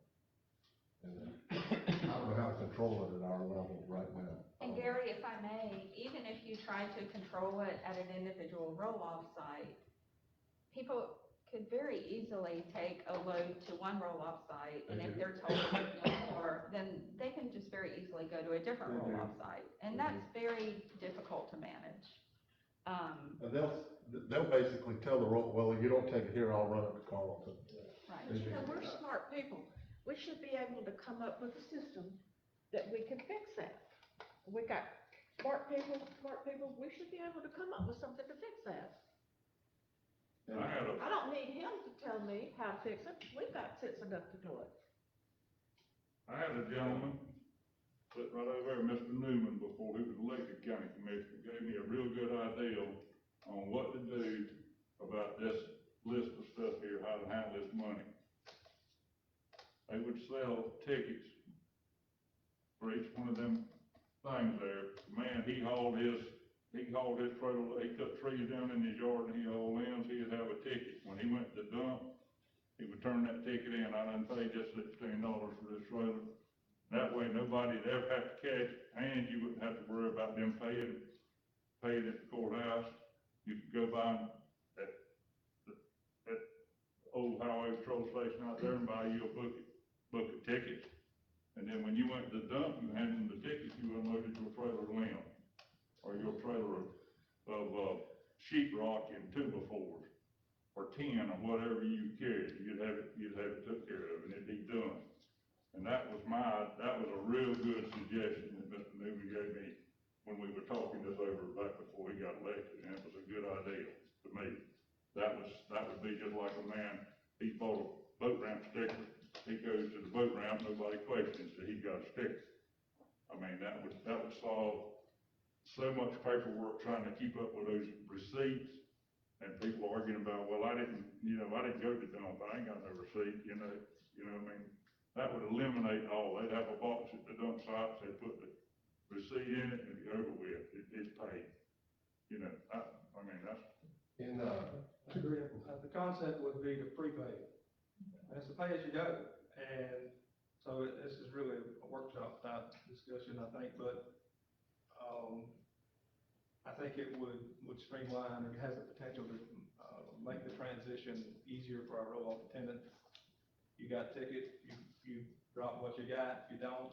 And I don't know how to control it at our level right now. And Gary, if I may, even if you tried to control it at an individual roll-off site, people could very easily take a load to one roll-off site, and if they're told there's no more, then they can just very easily go to a different They do. roll-off site, and that's very difficult to manage. And they'll basically tell the roll, well, you don't take it here, I'll run it to Carlton. Right. But you know, we're smart people. We should be able to come up with a system that we can fix that. We got smart people, we should be able to come up with something to fix that. I don't need him to tell me how to fix it. We've got sense enough to do it. I had a gentleman, sitting right over there, Mr. Newman, before he was elected county commissioner, gave me a real good idea on what to do about this list of stuff here, how to handle this money. They would sell tickets for each one of them things there. Man, he hauled his trailer, he cut trees down in his yard and he hauled limbs, he'd have a ticket. When he went to dump, he would turn that ticket in. I done paid just $16 for this trailer. That way, nobody'd ever have to catch it, and you wouldn't have to worry about them paying at the courthouse. You could go by that old highway patrol station out there and buy you a book of tickets. And then when you went to the dump, you handed them the tickets, you unloaded your trailer of limb, or your trailer of sheetrock and 2x4s, or 10, or whatever you carried. You'd have it took care of, and it'd be done. And that was a real good suggestion that Mr. Newby gave me when we were talking this over back before he got elected, and it was a good idea to me. That would be just like a man, he bought a boat ramp sticker, he goes to the boat ramp, nobody questions that he got a sticker. I mean, that would solve so much paperwork trying to keep up with those receipts, and people arguing about, well, I didn't go to dump, I ain't got no receipt, you know what I mean? That would eliminate all. They'd have a box at the dump sites, they'd put the receipt in it, and it'd be over with, it's paid. You know, I mean, that's. I agree. The concept would be to prepay. It's a pay as you go, and so this is really a workshop type discussion, I think, but, I think it would streamline, and has the potential to, make the transition easier for our roll-off attendants. You got a ticket, you drop what you got, you don't.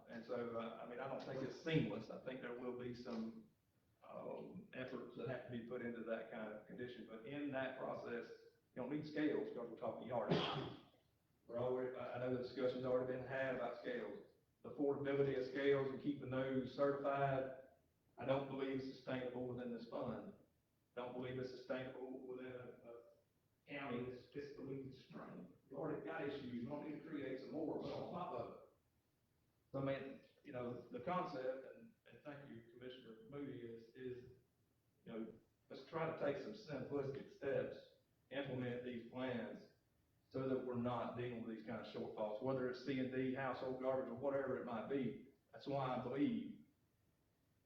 And so, I mean, I don't think it's seamless. I think there will be some, efforts that have to be put into that kind of condition. But in that process, you don't need scales because we're talking yardage. I know the discussion's already been had about scales. The affordability of scales and keeping those certified, I don't believe is sustainable within this fund. Don't believe it's sustainable within a county that's fiscally constrained. You already got issues, you don't need to create some more, but on top of it. So, I mean, you know, the concept, and thank you, Commissioner Moody, is, you know, let's try to take some simplistic steps, implement these plans, so that we're not dealing with these kind of shortfalls, whether it's C&D, household garbage, or whatever it might be. That's why I believe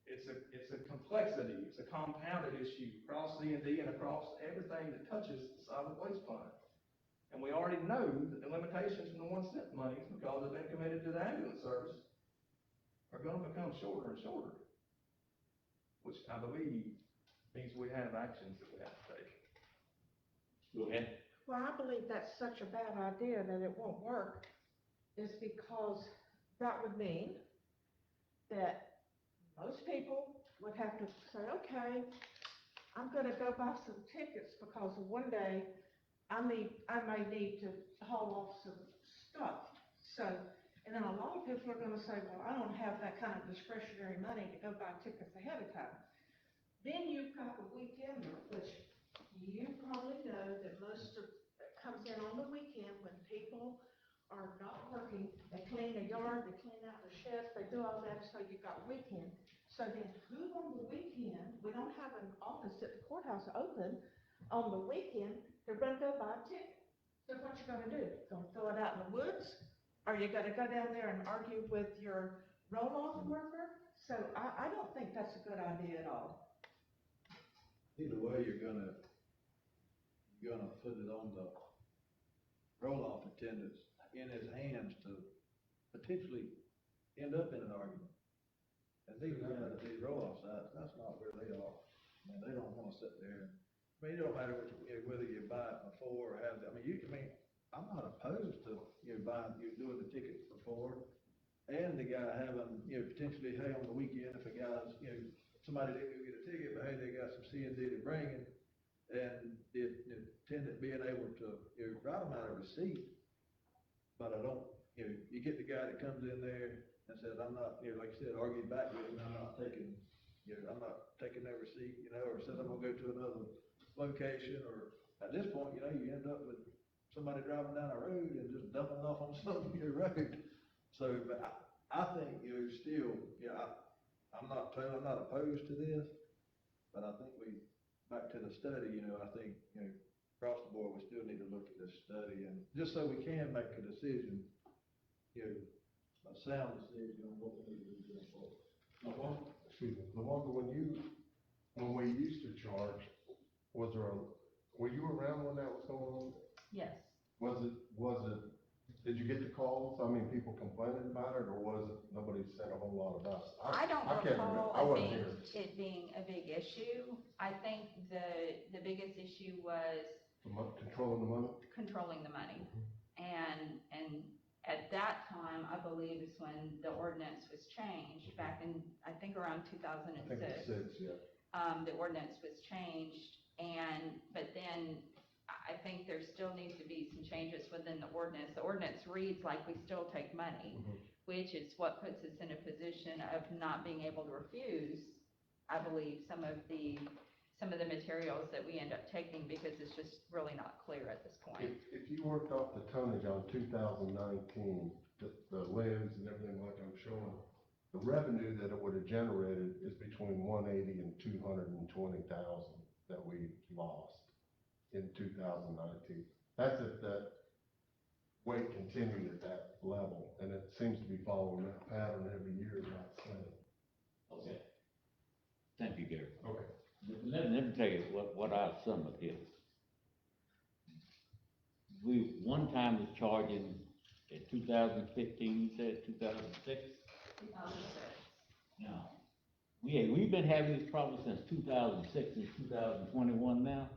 it's a complexity, it's a compounded issue across C&D and across everything that touches the solid waste fund. And we already know that the limitations from the 1 cent monies, because they've been committed to the ambulance service, are gonna become shorter and shorter, which I believe means we have actions that we have to take. Go ahead. Well, I believe that's such a bad idea that it won't work, is because that would mean that most people would have to say, okay, I'm gonna go buy some tickets because one day I may need to haul off some stuff. So, and then a lot of people are gonna say, well, I don't have that kind of discretionary money to go buy tickets ahead of time. Then you've got the weekender, which you probably know that most of comes in on the weekend when people are not working, they clean their yard, they clean out their sheds, they do all that, so you've got weekend. So then who on the weekend, we don't have an office at the courthouse open, on the weekend, they're gonna go buy a ticket. So what you gonna do? Gonna throw it out in the woods? Are you gonna go down there and argue with your roll-off worker? So I don't think that's a good idea at all. Either way, you're gonna put it on the roll-off attendants in his hands to potentially end up in an argument. And these roll-off sites, that's not where they are. I mean, they don't wanna sit there. I mean, it don't matter what, whether you buy it before or have, I'm not opposed to, doing the tickets before. And the guy having, potentially, hey, on the weekend, if a guy's, somebody didn't go get a ticket, but hey, they got some C and D to bring in. And the attendant being able to, write them out a receipt. But I don't, you get the guy that comes in there and says, I'm not, like you said, argue back with him, I'm not taking that receipt, or says I'm gonna go to another location, or at this point, you end up with somebody driving down the road and just dumping it off on some of your road. So, but I think, still, I'm not opposed to this, but I think back to the study, I think, across the board, we still need to look at this study, and just so we can make a decision, a sound decision on what we need to do going forward. Excuse me, Lawanda, when we used to charge, were you around when that was going on? Yes. Was it, did you get the calls? I mean, people complaining about it, or was it, nobody said a whole lot about it? I don't can't remember. I recall wasn't here. it being a big issue. I think the biggest issue was Controlling the money? controlling the money. And at that time, I believe is when the ordinance was changed, back in, I think around 2006. I think it's 6, yeah. The ordinance was changed, but then I think there still needs to be some changes within the ordinance. The ordinance reads like we still take money, which is what puts us in a position of not being able to refuse, I believe, some of the materials that we end up taking, because it's just really not clear at this point. If you worked off the tonnage on 2019, the limbs and everything like I'm showing, the revenue that it would have generated is between 180 and 220,000 that we lost in 2019. That's if that weight continued at that level, and it seems to be following that pattern every year, about the same. Okay. Thank you, Gary. Okay. Let me tell you what our sum of is. We, one time was charging, in 2015, you said 2006? 2006. Now, we've been having this problem since 2006 and 2021 now.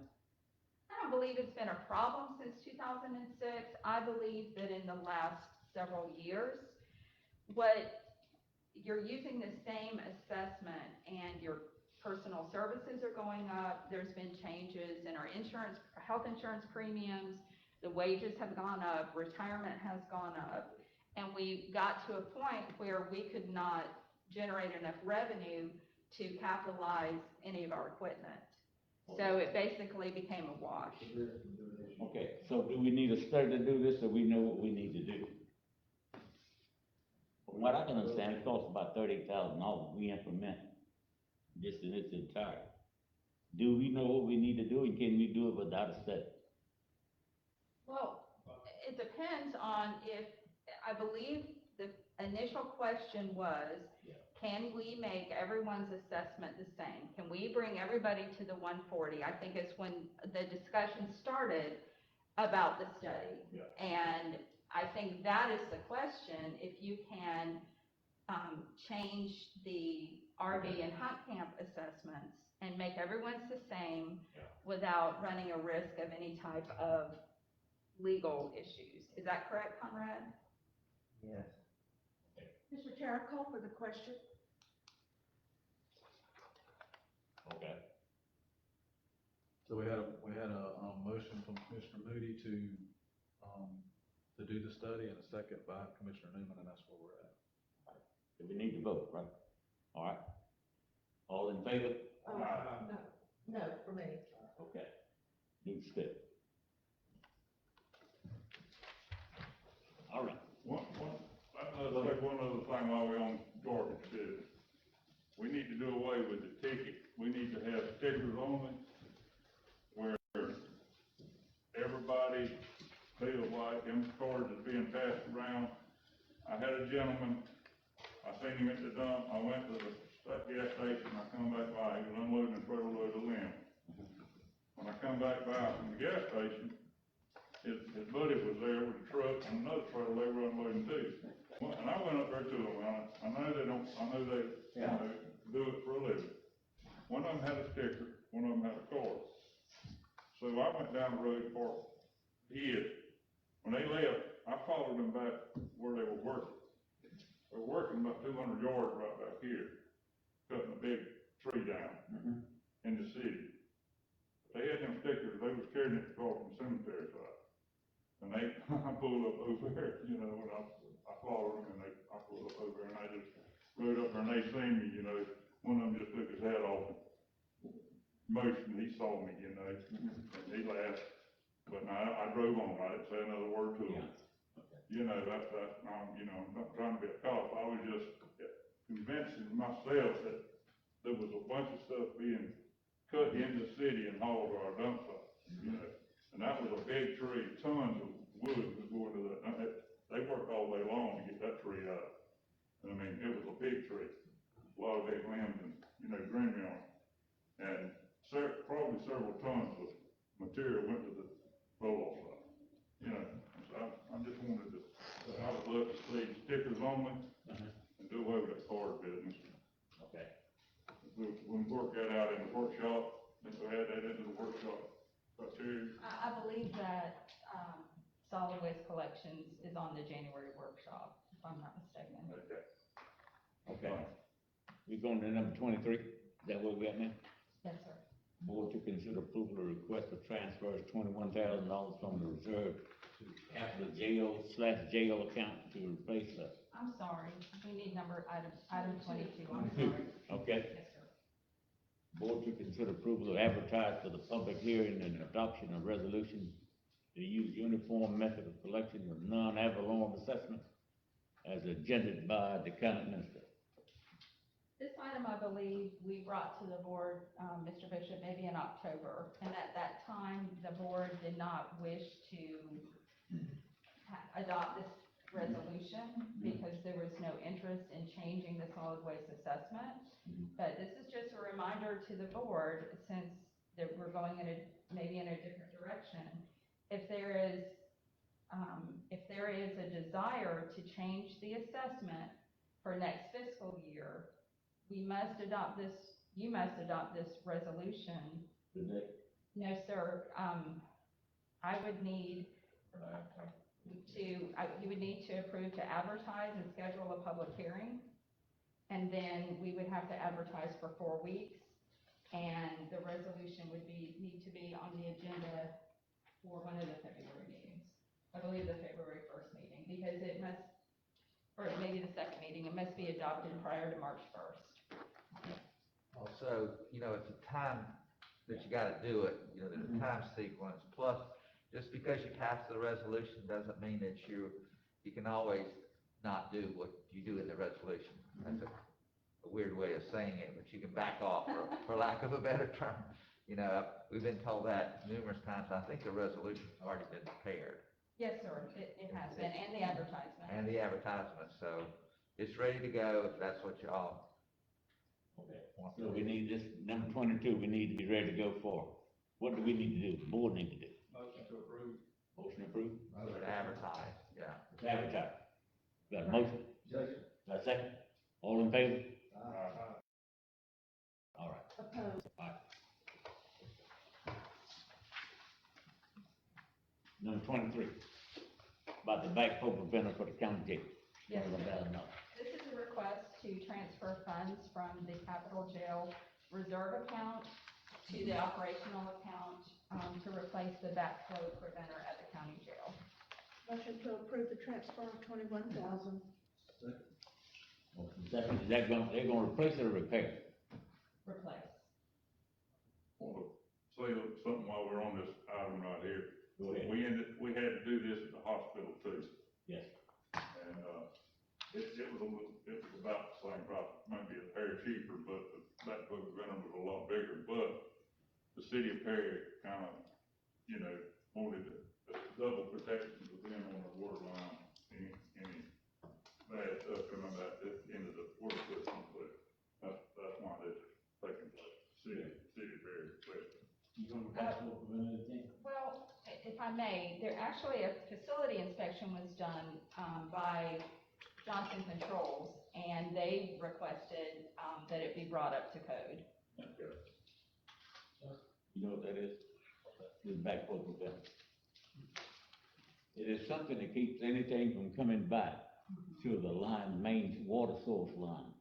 I don't believe it's been a problem since 2006. I believe that in the last several years, you're using the same assessment and your personal services are going up. There's been changes in our health insurance premiums. The wages have gone up, retirement has gone up. And we got to a point where we could not generate enough revenue to capitalize any of our equipment. So it basically became a wash. Okay, so do we need a study to do this, so we know what we need to do? From what I can understand, it costs about $38,000 we implement this in its entirety. Do we know what we need to do, and can we do it without a study? Well, it depends on I believe the initial question was, can we make everyone's assessment the same? Can we bring everybody to the 140? I think it's when the discussion started about the study. Yeah. And I think that is the question, if you can change the RV and hunt camp assessments and make everyone's the same without running a risk of any type of legal issues. Is that correct, Conrad? Yes. Mr. Chair, I call for the question. Okay. So we had a motion from Commissioner Moody to do the study, and a second by Commissioner Newman, and that's where we're at. So we need to vote, right? All right. All in favor? No, for me. Okay. Need to skip. do away with the ticket. We need to have stickers only, where everybody feels like them cards is being passed around. I had a gentleman, I seen him at the dump, I went to the gas station, I come back by, he was unloading a trailer load of limb. When I come back by from the gas station, his buddy was there with a truck and another trailer they were unloading too. And I went up there to them, I know they don't, I know they, you know, do it for a living. One of them had a sticker, one of them had a card. So I went down the road for his. When they left, I followed them back where they were working. They were working about 200 yards right back here, cutting a big tree down in the city. They had them stickers, they was carrying it across from the cemetery side. And they, I pulled up over there, you know, and I followed them and I pulled up over there and I just rode up there and they seen me, you know. One of them just took his hat off, motioned, he saw me, you know, and he laughed. But no, I drove on, I didn't say another word to him. You know, you know, I'm not trying to be a cop, I was just convincing myself that there was a bunch of stuff being cut in the city and hauled to our dump site, you know. And that was a big tree, tons of wood was going to that, they worked all day long to get that tree out. And I mean, it was a big tree, a lot of big limbs and, you know, greenery on it. And probably several tons of material went to the roll-off site, you know. So I just wanted to, I would love to see stickers only and do away with that card business. Okay. We'll work that out in the workshop, and so add that into the workshop criteria. I believe that, solid waste collections is on the January workshop, if I'm not mistaken. Okay. Okay. We going to number 23, is that what we got now? Yes, sir. Board to consider approval of request for transfers $21,000 from the reserve to capital jail account to replace the. I'm sorry, we need item 22, I'm sorry. Okay. Yes, sir. Board to consider approval of advertise for the public hearing and adoption of resolution to use uniform method of collection of non-ad valorem assessment as agended by the county minister. This item, I believe, we brought to the board, Mr. Bishop, maybe in October, and at that time, the board did not wish to adopt this resolution because there was no interest in changing the solid waste assessment. But this is just a reminder to the board, since that we're going maybe in a different direction. If there is a desire to change the assessment for next fiscal year, you must adopt this resolution. Today? No, sir, I would need you would need to approve to advertise and schedule a public hearing. And then we would have to advertise for 4 weeks, and the resolution would need to be on the agenda for one of the February meetings. I believe the February 1st meeting, because it must, or maybe the second meeting, it must be adopted prior to March 1st. Also, you know, it's a time that you gotta do it, you know, there's a time sequence, plus, just because you pass the resolution doesn't mean that you can always not do what you do in the resolution. That's a weird way of saying it, but you can back off, for lack of a better term. You know, we've been told that numerous times, I think the resolution's already been prepared. Yes, sir, it has been, and the advertisement. And the advertisement, so it's ready to go if that's what y'all Okay. want So to we do. need this, number 22, we need to be ready to go for. What do we need to do? The board need to do? Motion to approve. Motion approved? Advertise, yeah. Advertise. Got a motion? Got a second? All in favor? All right. Opposed. All right. Number 23, about the backhoe preventer for the county jail. Yes, sir. $21,000. This is a request to transfer funds from the capital jail reserve account to the operational account, to replace the backflow preventer at the county jail. Motion to approve the transfer of $21,000. Motion second, is that they're gonna replace it or repair? Replace. Want to say something while we're on this item right here. Go ahead. We had to do this at the hospital too. Yes. And, it was about the same price, maybe a hair cheaper, but backflow preventer was a lot bigger, but the city of Perry kind of, you know, wanted the double protection for them on the water line, any bad stuff coming back into the water system, but that's why that's taking place. City of Perry requested. You gonna backflow preventative thing? Well, if I may, there actually a facility inspection was done, by Johnson Controls, and they requested, that it be brought up to code. Okay. You know what that is? The backflow preventer. It is something that keeps anything from coming back to the line, main water source line.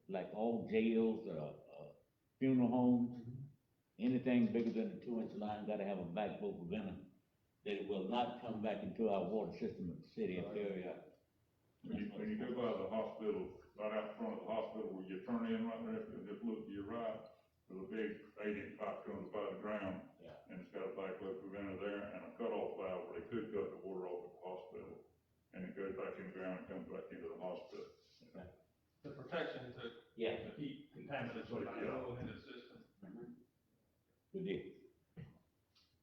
Like all jails, funeral homes, anything bigger than a 2-inch line gotta have a backflow preventer. That it will not come back into our water system in the city of Perry. When you go by the hospital, right out front of the hospital, where you turn in right there, and just look to your right, there's a big 8-inch pipe comes by the ground. Yeah. And it's got a backflow preventer there and a cutoff valve where they could cut the water off at the hospital. And it goes back in the ground and comes back into the hospital. The protection to Yeah. keep contaminants from going into the system. We did.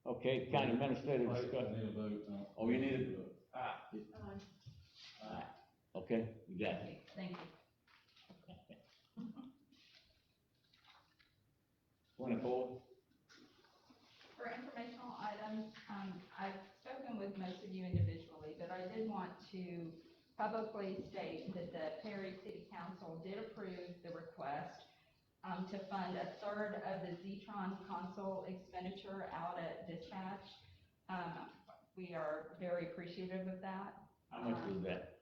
Okay, county administrator discussion. Need a vote. Oh, you need a vote? Um, Alright, okay, you got it. Thank you. 24, For informational items, I've spoken with most of you individually, but I did want to publicly state that the Perry City Council did approve the request to fund a third of the Zetron console expenditure out at dispatch. We are very appreciative of that. how much was that?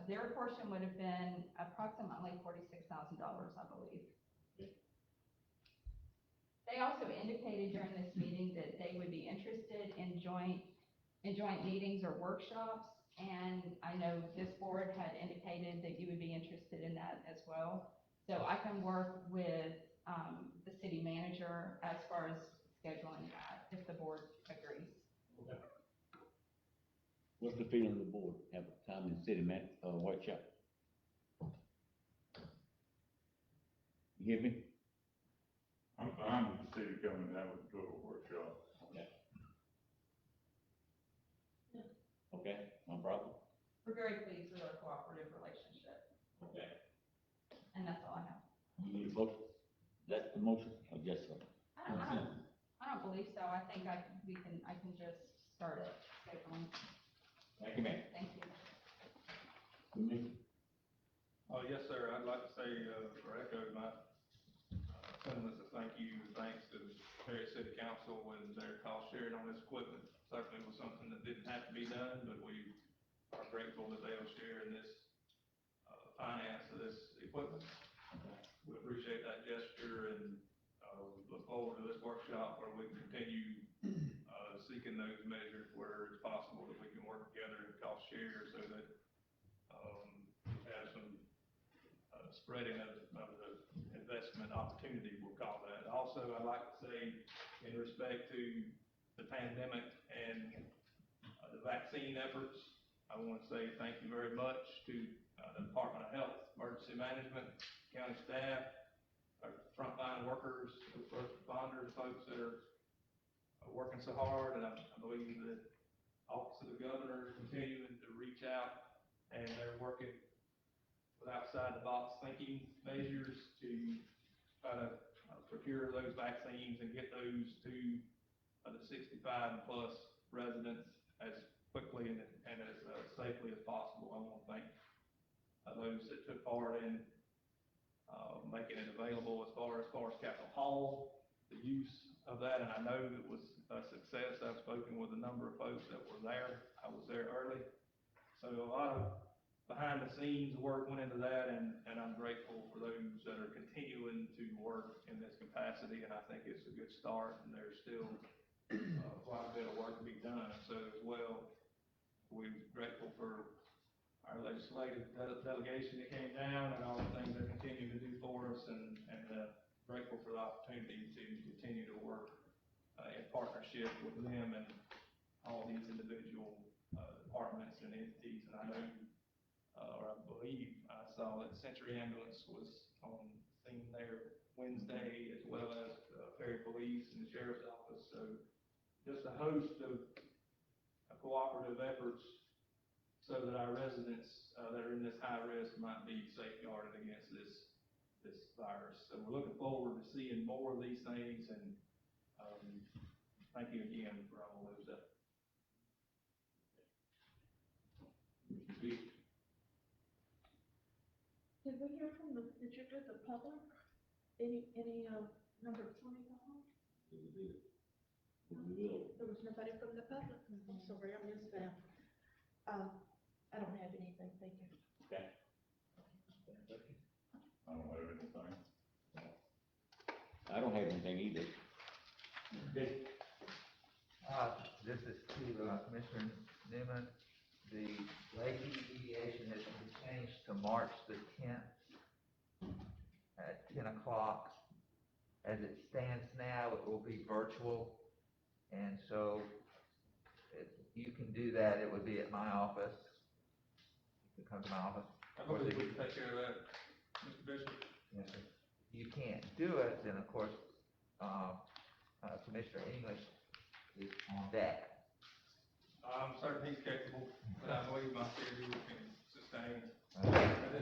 Their portion would have been approximately $46,000, I believe. They also indicated during this meeting that they would be interested in joint meetings or workshops, and I know this board had indicated that you would be interested in that as well. So I can work with, the city manager as far as scheduling that, if the board agrees. What's the feeling of the board? Have a time in the city workshop? You hear me? I'm fine with the city coming down with a workshop. Okay. Okay, no problem. We're very pleased with our cooperative relationship, Okay. and that's all I have. You need a motion? That's the motion, or just a? I don't believe so. I think I can just start it, scheduling. Thank you, ma'am. Thank you. Commissioner? Oh, yes, sir, I'd like to say, or echo my sentiments of thank you, and thanks to the Perry City Council and their cost sharing on this equipment. Certainly was something that didn't have to be done, but we are grateful that they'll share in this, finance of this equipment. We appreciate that gesture and, look forward to this workshop where we can continue, seeking those measures where it's possible that we can work together and cost share so that, we have some, spreading of the investment opportunity, we'll call that. Also, I'd like to say, in respect to the pandemic and the vaccine efforts, I want to say thank you very much to the Department of Health, Emergency Management, county staff, our frontline workers, the first responders, folks that are working so hard, and I believe that Office of the Governor is continuing to reach out, and they're working with outside-the-box thinking measures to try to procure those vaccines and get those to the 65 and plus residents as quickly and as safely as possible. I want to thank those that took part in making it available as far as Capitol Hall, the use of that, and I know it was a success. I've spoken with a number of folks that were there. I was there early. So a lot of behind the scenes work went into that, and I'm grateful for those that are continuing to work in this capacity, and I think it's a good start, and there's still quite a bit of work to be done. So as well, we're grateful for our legislative delegation that came down and all the things they continue to do for us, and grateful for the opportunity to continue to work in partnership with them and all these individual departments and entities. And I know, or I believe I saw that Century Ambulance was on seen there Wednesday, as well as, Perry Police and the Sheriff's Office, so just a host of cooperative efforts so that our residents, that are in this high risk might be safeguarded against this virus. So we're looking forward to seeing more of these things, and, thank you again for all those efforts. Did we hear from did you do the public? Any, number 20 call? There was nobody from the public. I'm sorry, I missed that. I don't have anything, thank you. Okay. I don't have anything. I don't have anything either. Okay. This is to Commissioner Newman. The Lakeview mediation has been changed to March the 10th at 10 o'clock. As it stands now, it will be virtual, and so if you can do that, it would be at my office. You can come to my office. I believe we can take care of that, Mr. Bishop. Yes, sir. If you can't do it, then of course, Commissioner English is on deck. I'm certain he's capable, but I believe my schedule can sustain. I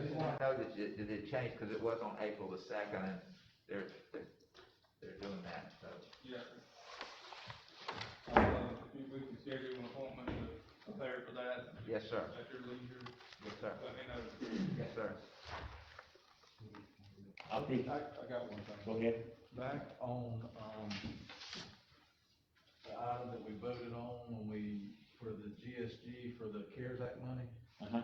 just want to know that it changed, because it was on April the 2nd, and they're doing that, so. Yeah. If we can schedule an appointment to prepare for that. Yes, sir. At your leisure, Yes, sir. let me know. Yes, sir. I'll take, I got one thing. go ahead. Back on, the item that we voted on when for the GSG, for the CARES Act money, Uh-huh.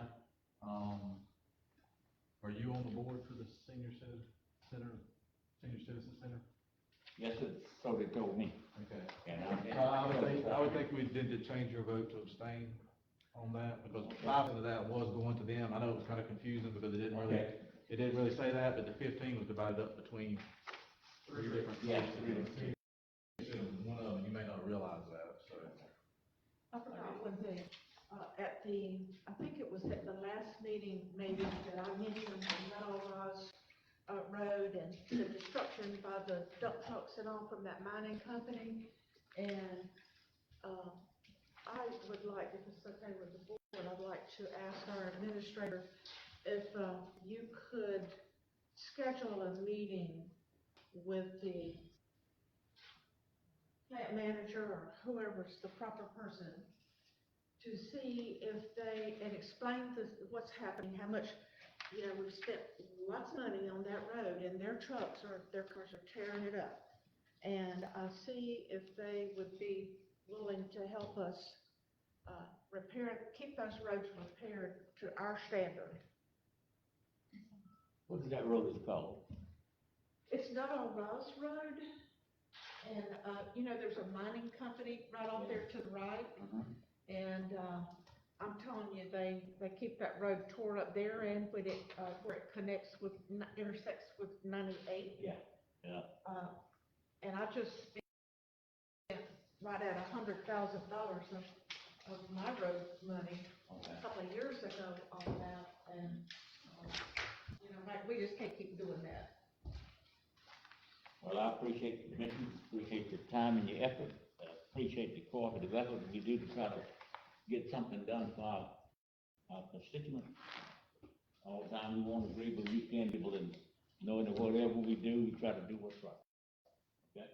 are you on the board for the senior citizen center? Yes, it's, so they told me. Okay. And I would think we did to change your vote to abstain on that, because 5 of that was going to them. I know it was kind of confusing because it didn't really say that, but the 15 was divided up between 3 different. Yeah. One of them, you may not realize that, so. I forgot when I think it was at the last meeting, maybe, that I mentioned the Meadow Rise Road and the destruction by the dump trucks and all from that mining company. And, I would like, if it's okay with the board, I'd like to ask our administrator if, you could schedule a meeting with the plant manager or whoever's the proper person to see if they, and explain what's happening, how much, we've spent lots of money on that road, and their cars are tearing it up. And see if they would be willing to help us, keep those roads repaired to our standard. What is that road is called? It's not on Ross Road, and, there's a mining company right off there to the right. And, I'm telling you, they keep that road tore up there, and when where it intersects with 98. Yeah. And I just spent right at $100,000 of my road money a couple of years ago on that, and, we just can't keep doing that. Well, I appreciate the commission, appreciate your time and your effort, appreciate the cooperative effort you do to try to get something done for our constituents. All the time we won't agree, but we can be able to know that whatever we do, we try to do what's right. Okay?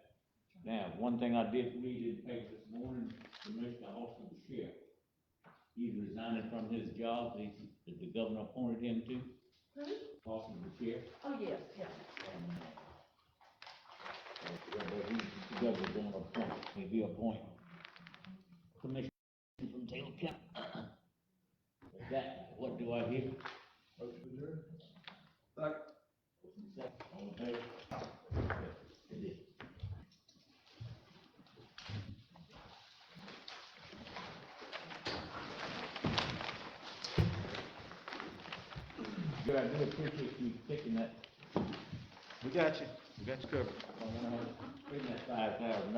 Now, one thing I did read in the paper this morning, Commissioner Austin the Sheriff, he's resigning from his job that the governor appointed him to. Austin the Sheriff. Oh, yes, yeah. The governor's going to appoint, if he appoint commissioner from Taylor County. With that, what do I hear? Second. All in favor? It is. Good, I do appreciate you taking that. We got you covered. Bring that $5,000.